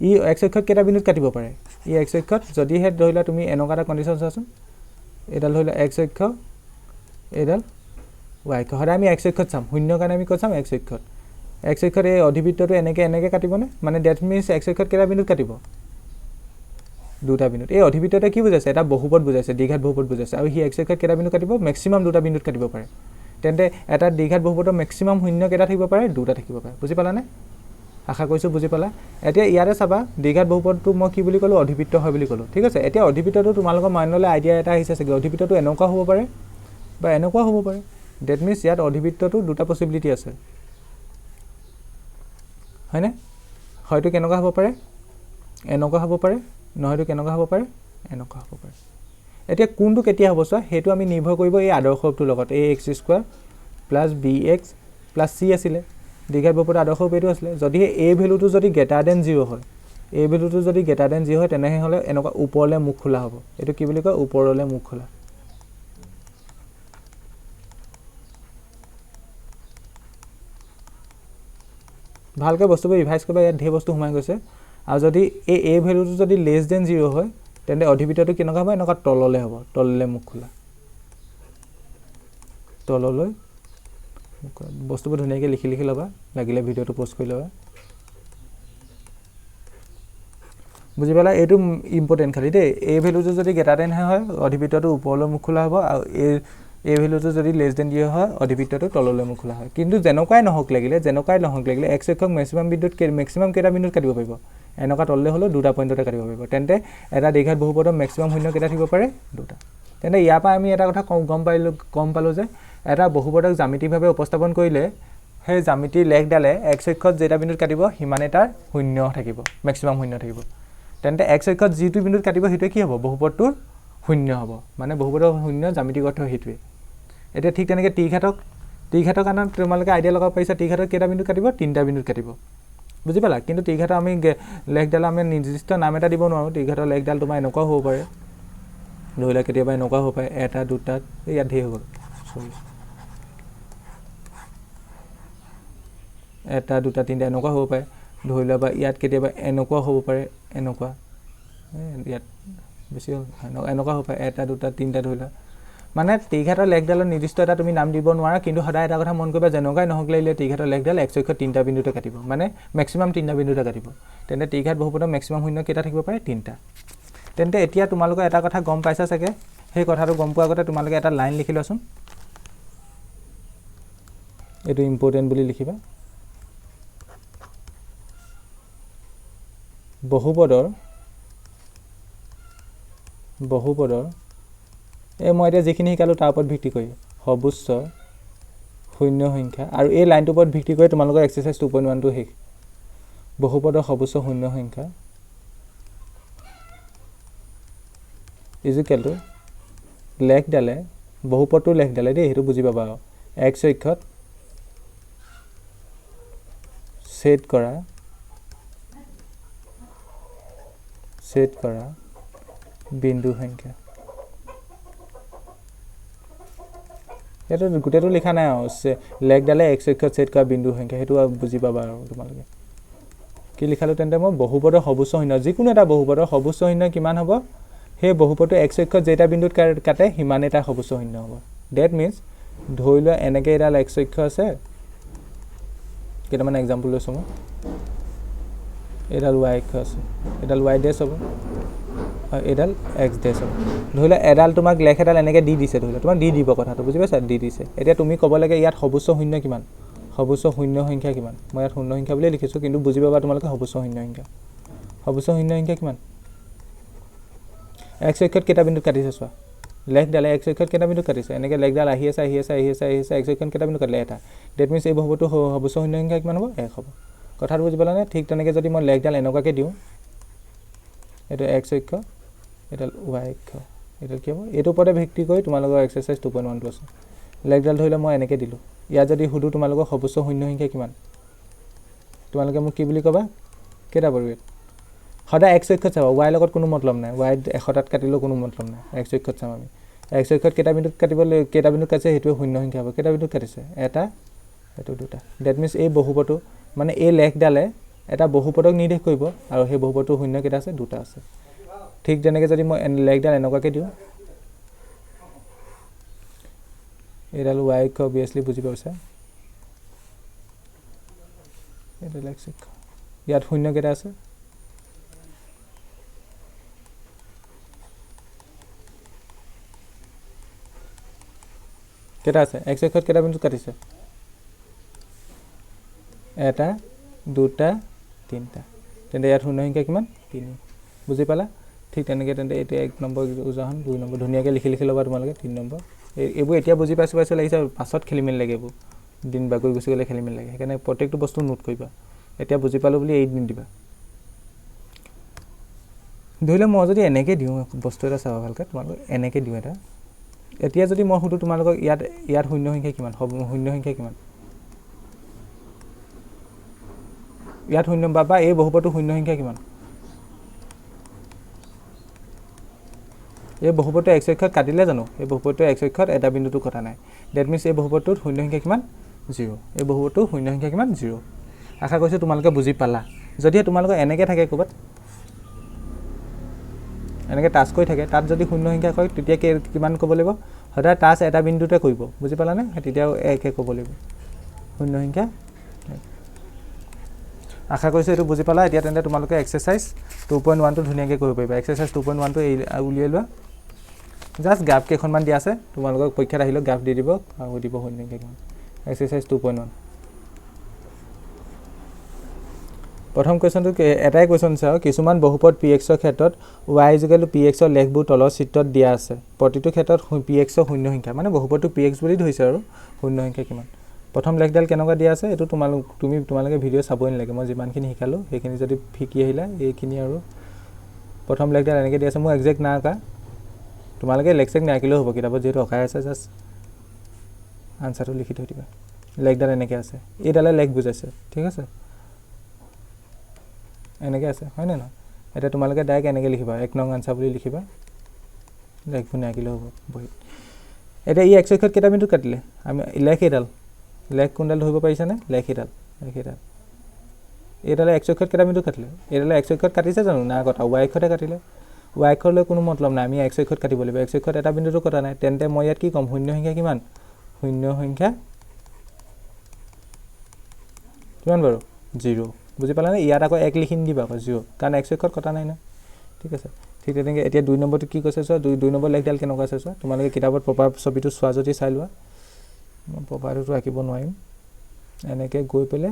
ই x অক্ষত কেইটা বিন্দুত কাটিব পাৰে ই x অক্ষত যদিহে ধৰি লোৱা তুমি এনেকুৱা এটা কণ্ডিশ্যন চোৱাচোন এডাল ধৰি লোৱা x অক্ষ এডাল y অক্ষ সদায় আমি x অক্ষত চাম শূন্য কাৰণে আমি ক'ত চাম x অক্ষত এই অধিবৃত্তটো এনেকৈ কাটিবনে মানে ডেট মিন্স x অক্ষত কেইটা বিন্দুত কাটিব দুটা বিন্দুত এই অধিবৃত্ততে কি বুজাইছে এটা বহুপদ বুজাইছে দ্বিঘাত বহুপদ বুজাইছে আৰু সি x অক্ষত কেইটা বিন্দুত কাটিব মেক্সিমাম দুটা বিন্দুত কাটিব পাৰে তেন্তে এটা দ্বিঘাত বহুপদৰ মেক্সিমাম শূন্য কেইটা থাকিব পাৰে দুটা থাকিব পাৰে বুজি পালানে আশা কৰিছোঁ বুজি পালা এতিয়া ইয়াতে চাবা দ্বিঘাত বহুপদটো মই কি বুলি ক'লোঁ অধিবৃত্ত হয় বুলি ক'লোঁ ঠিক আছে এতিয়া অধিবৃত্তটো তোমালোকৰ মাইণ্ডলৈ আইডিয়া এটা আহিছে চাগে অধিবৃত্তটো এনেকুৱা হ'ব পাৰে বা এনেকুৱা হ'ব পাৰে ডেট মিন্স ইয়াত অধিবৃত্তটো দুটা পচিবিলিটি আছে হয়নে হয়তো কেনেকুৱা হ'ব পাৰে এনেকুৱা হ'ব পাৰে নহয়তো কেনেকুৱা হ'ব পাৰে এনেকুৱা হ'ব পাৰে এতিয়া কোনটো কেতিয়া হ'ব চোৱা সেইটো আমি নিৰ্ভৰ কৰিব এই আদৰ্শটোৰ লগত ax² + bx + c আছিলে দ্বিঘাত বহুপদৰ আদৰ্শ এইটো আছিলে যদি a ভেলুটো যদি গ্ৰেটাৰ দেন 0 হয় a ভেলুটো যদি গ্ৰেটাৰ দেন 0 হয় তেনেহ'লে এনেকুৱা ওপৰলৈ মুখ খোলা হ'ব এইটো কি বুলি কয় ওপৰলৈ মুখ খোলা ভালকৈ বস্তুবোৰ ৰিভাইজ কৰিবা ইয়াত ঢেৰ বস্তু সোমাই গৈছে আৰু যদি এই a ভেলুটো যদি লেছ দেন 0 হয় তেন্তে অধিবৃত্তটো কেনেকুৱা হ'ব এনেকুৱা তললৈ হ'ব তললৈ মুখ খোলা তললৈ বস্তুবোৰ ধুনীয়াকৈ লিখি ল'বা লাগিলে ভিডিঅ'টো প'ষ্ট কৰি ল'বা বুজি পালা এইটো ইম্পৰ্টেণ্ট খালি দেই এই ভেলুটো যদি গ্ৰেটাৰ দেন হয় অধিবৃত্তটো ওপৰলৈ মুখ খোলা হ'ব আৰু এই ভেলুটো যদি লেছ দেন 0 হয় অধিবৃত্তটো তললৈ মুখ খোলা হয় কিন্তু যেনেকুৱাই নহওক লাগিলে x অক্ষক মেক্সিমাম কেইটা বিন্দুত কাটিব পাৰিব এনেকুৱা তললৈ হ'লেও দুটা পইণ্টতে কাটিব পাৰিব তেন্তে এটা দ্বিঘাত বহুপদৰ মেক্সিমাম শূন্য কেইটা থাকিব পাৰে দুটা তেন্তে ইয়াৰ পৰা আমি এটা কথা গম পালোঁ যে এটা বহুপদক জ্যামিতিকভাৱে উপস্থাপন কৰিলে সেই জ্যামিতিৰ লেখডালে x অক্ষত যেটা বিন্দুত কাটিব সিমানে তাৰ শূন্য থাকিব ম্যাক্সিমাম শূন্য থাকিব তেন্তে x অক্ষত যিটো বিন্দুত কাটিব হেতুৱে কি হ'ব বহুপদটোৰ শূন্য হ'ব মানে বহুপদৰ শূন্য জ্যামিতিক অৰ্থ হেতুৱে এটা ঠিক তেনেকৈ ত্ৰিঘাতৰ কাৰণে তোমালোকে আইডিয়া লগাব পাৰিছা ত্ৰিঘাতৰ কেইটা বিন্দুত কাটিব তিনিটা বিন্দুত কাটিব বুজি পালা কিন্তু ত্ৰিঘাতৰ আমি লেখডাল আমি নিৰ্দিষ্ট নাম এটা দিব নোৱাৰো ত্ৰিঘাতৰ লেখডাল তোমাৰ এনেকুৱা হ'ব পাৰে ধৰিলা কেতিয়াবা এনেকুৱা হ'ব পাৰে এটা দুটা ইয়াত ধেৰ হৈ গ'ল সৰি এটা দুটা তিনিটা এনেকুৱা হ'ব পাৰে ধৰি লবা ইয়াত কেতিয়াবা এনেকুৱা হ'ব পাৰে এনেকুৱা ইয়াত বেছি এনেকুৱা হ'ব পাৰে এটা দুটা তিনিটা ধৰিলা মানে ত্ৰিঘাতৰ লেখডালৰ নিৰ্দিষ্ট এটা তুমি নাম দিব নোৱাৰা কিন্তু সদায় এটা কথা মন কৰিবা যেনেকুৱাই নহওক লাগিলে ত্ৰিঘাতৰ লেখডাল x অক্ষত তিনিটা বিন্দুতে কাটিব মানে ম্যাক্সিমাম তিনিটা বিন্দুতে কাটিব তেন্তে ত্ৰিঘাত বহুপদৰ ম্যাক্সিমাম শূন্য কেইটা থাকিব পাৰে তিনিটা তেন্তে এতিয়া তোমালোকে এটা কথা গম পাইছা চাগে সেই কথাটো গম পোৱাৰ আগতে তোমালোকে এটা লাইন লিখি লোৱাচোন এটো ইম্পৰ্টেন্ট বুলি লিখিবা বহুপদৰ এই মই এতিয়া যিখিনি শিকালো তাৰ ওপৰত ভিত্তি কৰি সৰ্বোচ্চ শূন্য সংখ্যা আৰু এই লাইনটোৰ ওপৰত ভিত্তি কৰি তোমালোকৰ এক্সাৰসাইজ 2.1 টো শেষ বহুপদৰ সৰ্বোচ্চ শূন্য সংখ্যা ইজ ইকুৱেল টু লেখডালে বহুপদটোৰ লেখডালে দেই হেতু বুজি পাবা x অক্ষত সেট কৰা বিন্দু সংখ্যা এটা গুটেটো লিখা নাই লেখডালে x অক্ষত সেট কৰা বিন্দু সংখ্যা হেতু বুজি পাবা আৰু তোমালোকে কি লিখালো তেন্তে মই বহুপদৰ সৰ্বোচ্চ শূন্য যিকোনো এটা বহুপদৰ সৰ্বোচ্চ শূন্য কিমান হ'ব হে বহুপদটো x অক্ষত যেটা বিন্দুত কাটে হিমানে তাৰ সৰ্বোচ্চ শূন্য হ'ব দ্যাট মিন্স ধৰি লোৱা এনেকে এডাল x অক্ষ আছে কেইটামান एग्जांपल লৈছো মই এডাল y অক্ষ আছে এডাল y ডেশ হ'ব এডাল x ডেশ হ'ব ধৰিলা এডাল তোমাক লেখ এডাল এনেকে দি দিছে ধৰিলা তোমাক দি দিব কথাটো বুজি পাইছা দি দিছে এতিয়া তুমি ক'ব লাগে ইয়াত সৰ্বোচ্চ শূন্য কিমান সৰ্বোচ্চ শূন্য সংখ্যা কিমান মই ইয়াত শূন্য সংখ্যা বুলি লিখিছো কিন্তু বুজি পাবা তোমালোকে সৰ্বোচ্চ শূন্য সংখ্যা কিমান x অক্ষত কেইটা বিন্দুত কাটিছে চোৱা লেখডালে x অক্ষত কেইটা বিন্দুত কাটিছে এনেকে লেখডাল আহি আছে x অক্ষত কেইটা বিন্দুত কাটিলে এটা দ্যাট মিন্স এই বহুপদটো সৰ্বোচ্চ শূন্য সংখ্যা কিমান হ'ব 1 হ'ব কথাটো বুজি পালানে ঠিক তেনেকে যদি মই লেখডাল এনেকুৱাকে দিও এটা x অক্ষ এটা y অক্ষ এটা কি হ'ব এটো ওপৰতে ভিত্তি কৰি তোমালোকৰ এক্সাৰসাইজ 2.1 টো আছে লেখডাল ধৰিলে মই এনেকে দিলো ইয়া যদি হুদু তোমালোকৰ সৰ্বোচ্চ শূন্য সংখ্যা কিমান তোমালোকে মোক কি বুলি কবা কেটা পৰিবে সদা x অক্ষত চাবা y লগত কোনো মতলব নাই y 100 টাত কাটিলো কোনো মতলব নাই x অক্ষত চাম আমি x অক্ষত কেটা বিন্দুত কাটিবলৈ কেটা বিন্দুত কাটছে হেতু শূন্য সংখ্যা হ'ব কেটা বিন্দুত কাটিছে এটা এটো দুটা দ্যাট মিন্স এই বহুপদটো মানে এই লেখডালে এটা বহুপদক নিৰ্দেশ কৰিব আৰু সেই বহুপদটো শূন্য কেটা আছে দুটা আছে ঠিক তেনেকৈ যদি মই লেখডাল এনেকুৱাকে দিও এডাল y অক্ষ অবিয়াসলি বুজি পাইছা এডাল x অক্ষ ইয়াত শূন্য কেটা আছে কেটা আছে x অক্ষত কেটা বিন্দুত কাটিছে এটা দুটা তিনটা তেন্তে ইয়াত শূন্য সংখ্যা কিমান 3 বুজি পালা ঠিক তেনেকৈ তেন্তে এটা 1 নম্বৰ উদাহৰণ 2 নম্বৰ ধুনিয়াকৈ লিখি ল'বা তোমালোকে 3 নম্বৰ এইবোৰ এতিয়া বুজি পাইছো লাগিছে পাছত খেলিমেল লাগে এইবোৰ দিন বাগৈ গুছি গলে খেলিমেল লাগে সেইকাৰণে প্ৰত্যেকটো বস্তু নোট কৰিবা এতিয়া বুজি পালো বুলি এই দিন দিবা ধৰিলে মই যদি এনেকৈ দিও বস্তু এটা চাবা ভালকে তোমালোকে এনেকৈ দিও এটা এতিয়া যদি মই হুদু তোমালোকক ইয়াত শূন্য সংখ্যা কিমান শূন্য সংখ্যা কিমান ইয়াত শূন্য বাবা এই বহুপদটো শূন্য সংখ্যা কিমান এই বহুপদটো x অক্ষত কাটিলে জানো এই বহুপদটো x অক্ষত এটা বিন্দুটো কটা নাই দ্যাট মিন্স এই বহুপদটোৰ শূন্য সংখ্যা কিমান 0 এই বহুপদটোৰ শূন্য সংখ্যা কিমান 0 আশা কৰিছো তোমালোকে বুজি পালা যদি তোমালোকে এনেকৈ থাকে কবাত এনেকৈ টাচ কৰি থাকে তাত যদি শূন্য সংখ্যা কয় তেতিয়া কিমান ক'ব লাগিব সদায় টাচ এটা বিন্দুতে কৰিব বুজি পালানে তেতিয়াও একে ক'ব লাগিব শূন্য সংখ্যা আশা কৰিছো এটো বুজি পালা এতিয়া তেন্তে তোমালোকে এক্সাৰসাইজ 2.1 টো ধুনিয়াকৈ কৰিব পাৰিবা এক্সাৰসাইজ 2.1 টো উলিয়াই লোৱা জাস্ট গ্ৰাফ কেখনমান দিয়া আছে তোমালোকক পৰীক্ষাত আহিলো গ্ৰাফ দি দিব আৰু দিব শূন্য সংখ্যা কিমান এক্সাৰসাইজ 2.1 প্ৰথম কোৱেশ্যনটো এটাই কোৱেশ্যন চাও কিছুমান বহুপদ px ৰ ক্ষেত্ৰত y px ৰ লেখবোৰ তলৰ চিত্ৰত দিয়া আছে প্ৰতিটো ক্ষেত্ৰত px ৰ শূন্য সংখ্যা মানে বহুপদটো px বুলি ধৰিছে আৰু শূন্য সংখ্যা কিমান প্ৰথম লেখডাল কেনেকুৱা দিয়া আছে এটো তোমালোকে ভিডিও চাবই নালাগে মই যিমানখিনি শিকালো সেইখিনি যদি ফিকি আহিলা এইখিনি আৰু প্ৰথম লেখডাল এনেকৈ দিয়া আছে মই এক্সাক্ট না কা তোমালোকে লেখচেক নাকিলেও হ'ব কিতাপত যেটো অখাই আছে জাস্ট আনসাৰটো লিখি থৈ দিবা লেখডাল এনেকৈ আছে এইডালে লেখ বুজাইছে ঠিক আছে এনেকৈ আছে হয় না এটা তোমালোকে ডাইৰেক্ট এনেকৈ লিখিবা এক নং আনসাৰ বুলি লিখিবা লেখবোৰ নাকিলেও হ'ব বহি এটা ই x অক্ষত কেটা বিন্দু কাটিলে আমি লেখ এডাল লেখ কোনডাল ধৰিব পাৰিছা নে লেখ এডাল এডালে x অক্ষত কেটা বিন্দু কাটিলে এডালে x অক্ষত কাটিছে জানো না কটা y অক্ষতে কাটিলে y অক্ষলৈ কোনো মতলব নাই আমি x অক্ষত কাটিব লাগিব x অক্ষত এটা বিন্দুটো কটা নাই তেন্তে মই ইয়াত কি কম শূন্য সংখ্যা কিমান শূন্য সংখ্যা কিমান বাৰু 0 বুজি পালা নে ইয়াত আকৌ 1 লিখি দিবা আকৌ 0 কাৰণ x অক্ষত কটা নাই না ঠিক আছে ঠিক তেনেকৈ এতিয়া 2 নম্বৰটো কি কৈছে চোৱা 2 নম্বৰ লেখডাল কেনেকুৱা আছে চোৱা তোমালোকে কিতাপত প্ৰপাৰ ছবিটো চোৱা যদি চাই লোৱা মই প্ৰপাৰটো আঁকিব নোৱাৰিম এনেকৈ গৈ পেলে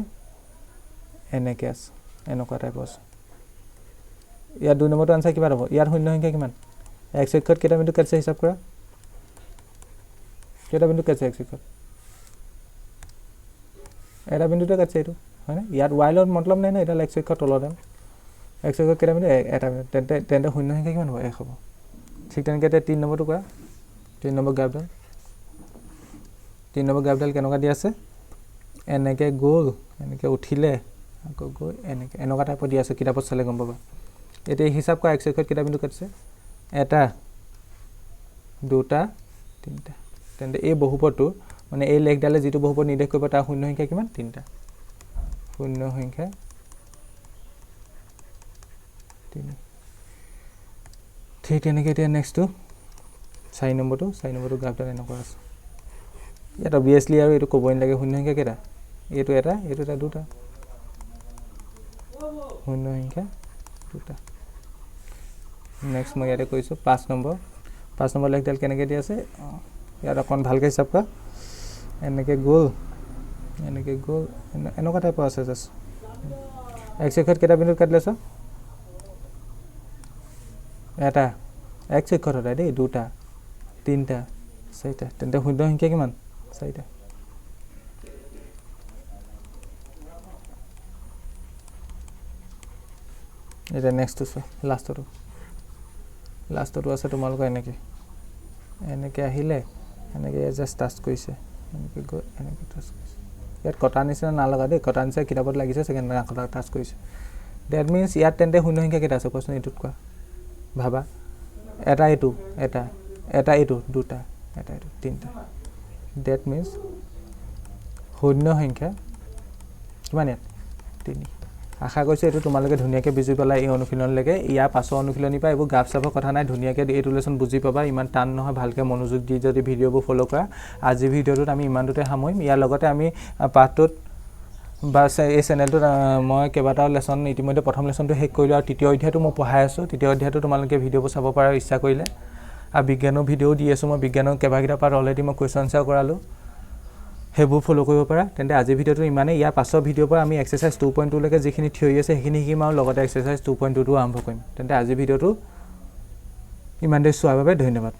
এনেকৈ আছে এনেকুৱা টাইপ আছে ইয়াত 2 নম্বৰটো আনসাৰ কিমান হ'ব ইয়াত শূন্য সংখ্যা কিমান x অক্ষত কেটা বিন্দু কাটছে হিচাপ কৰা কেটা বিন্দু কাটছে x অক্ষত এটা বিন্দুতে কাটছে এইটো হয় না ইয়াত y লৰ মতলব নাই না এটা x অক্ষত তলডাল x অক্ষত কেটা বিন্দু এটা তেন্তে শূন্য সংখ্যা কিমান হ'ব 1 হ'ব ঠিক তেনেকৈ 3 নম্বৰটো কৰা 3 নম্বৰ গ্ৰাফডাল 3 নম্বৰ গ্ৰাফডাল কেনেকুৱা দি আছে এনেকৈ গ'ল এনেকৈ উঠিলে আকৌ গৈ এনেকুৱা টাইপৰ দি আছে কিতাপত চালে গম পাবা এতিয়া হিচাপ কৰা x অক্ষত কেটা বিন্দু কাটছে এটা দুটা তিনটা তেন্তে এই বহুপদটো মানে এই লেখডালে যেটো বহুপদ নিৰ্দেশ কৰিব তাৰ শূন্য সংখ্যা কিমান তিনটা শূন্য সংখ্যা 3 ঠিক তেনেকৈ এতিয়া নেক্সটটো 4 নম্বৰটো গ্ৰাফডাল এনেকুৱা আছে ইয়াত অবভিয়াছলি আৰু এইটো ক'বই নালাগে শূন্য সংখ্যা কেটা এইটো এটা দুটা শূন্য সংখ্যা দুটা নেক্সট মই ইয়াতে কৈছো 5 নম্বৰ লেখডাল কেনেকৈ দি আছে ইয়াত অকণ ভালকৈ হিচাপ কৰা এনেকৈ গ'ল এনেকুৱা টাইপৰ আছে জাস্ট x অক্ষত কেটা বিন্দুত কাটিলে চোৱা এটা x অক্ষত হলে দেই দুটা তিনটা চাৰিটা তেন্তে শূন্য সংখ্যা কিমান চাৰিটা এটা নেক্সটটো চোৱা লাষ্টটো আছে তোমালোকৰ এনেকৈ আহিলে এনেকৈ জাস্ট টাচ কৰিছে এনেকৈ গৈ এনেকৈ টাচ কৰিছে ইয়াত কটা নিচিনা নালাগা দেই কটা নিচিনা কিতাপত লাগিছে সেকেন্ড কটা টাচ কৰিছে দ্যাট মিন্স ইয়াত তেন্তে শূন্য সংখ্যা কেটা আছে কোৱেশ্যন এইটোত কোৱা ভাবা এটা এইটো দুটা এটা এইটো তিনটা দ্যাট মিন্স শূন্য সংখ্যা কিমান ইয়াত 3 আশা কৰিছো এইটো তোমালোকে ধুনীয়াকৈ বুজি পালা এই অনুশীলনলৈকে ইয়াৰ পাছৰ অনুশীলনী পা এইবোৰ গ্ৰাফ চাফৰ কথা নাই ধুনীয়াকৈ এইটো লেসন বুজি পাবা ইমান টান নহয় ভালকৈ মনোযোগ দি যদি ভিডিঅ'বোৰ ফলো কৰা আজি ভিডিঅ'টোত আমি ইমানটোতে সামৰিম ইয়াৰ লগতে আমি পাঠটোত বা এই চেনেলটোত মই কেইবাটাও লেসন ইতিমধ্যে প্ৰথম লেসনটো শেষ কৰিলো আৰু তৃতীয় অধ্যায়টো মই পঢ়াই আছো তৃতীয় অধ্যায়টো তোমালোকে ভিডিঅ'বোৰ চাব পাৰা ইচ্ছা কৰিলে আৰু বিজ্ঞানৰ ভিডিঅ' দি আছো মই বিজ্ঞানৰ কেইবাকিটা পাৰ্ট অলৰেডি মই কুৱেশ্যন আনসাৰ কৰালো হেবু ফলো কৰিব পাৰা তেন্তে আজি ভিডিঅ'টো ইমানে ইয়াৰ পাছৰ ভিডিঅ'ৰ পৰা আমি এক্সাৰসাইজ 2.2 লৈকে যিখিনি থিয়ৰি আছে সেইখিনি শিকিম আৰু লগতে এক্সাৰসাইজ 2.2 টো আৰম্ভ কৰিম তেন্তে আজি ভিডিঅ'টো ইমান দেৰি চোৱাৰ বাবে ধন্যবাদ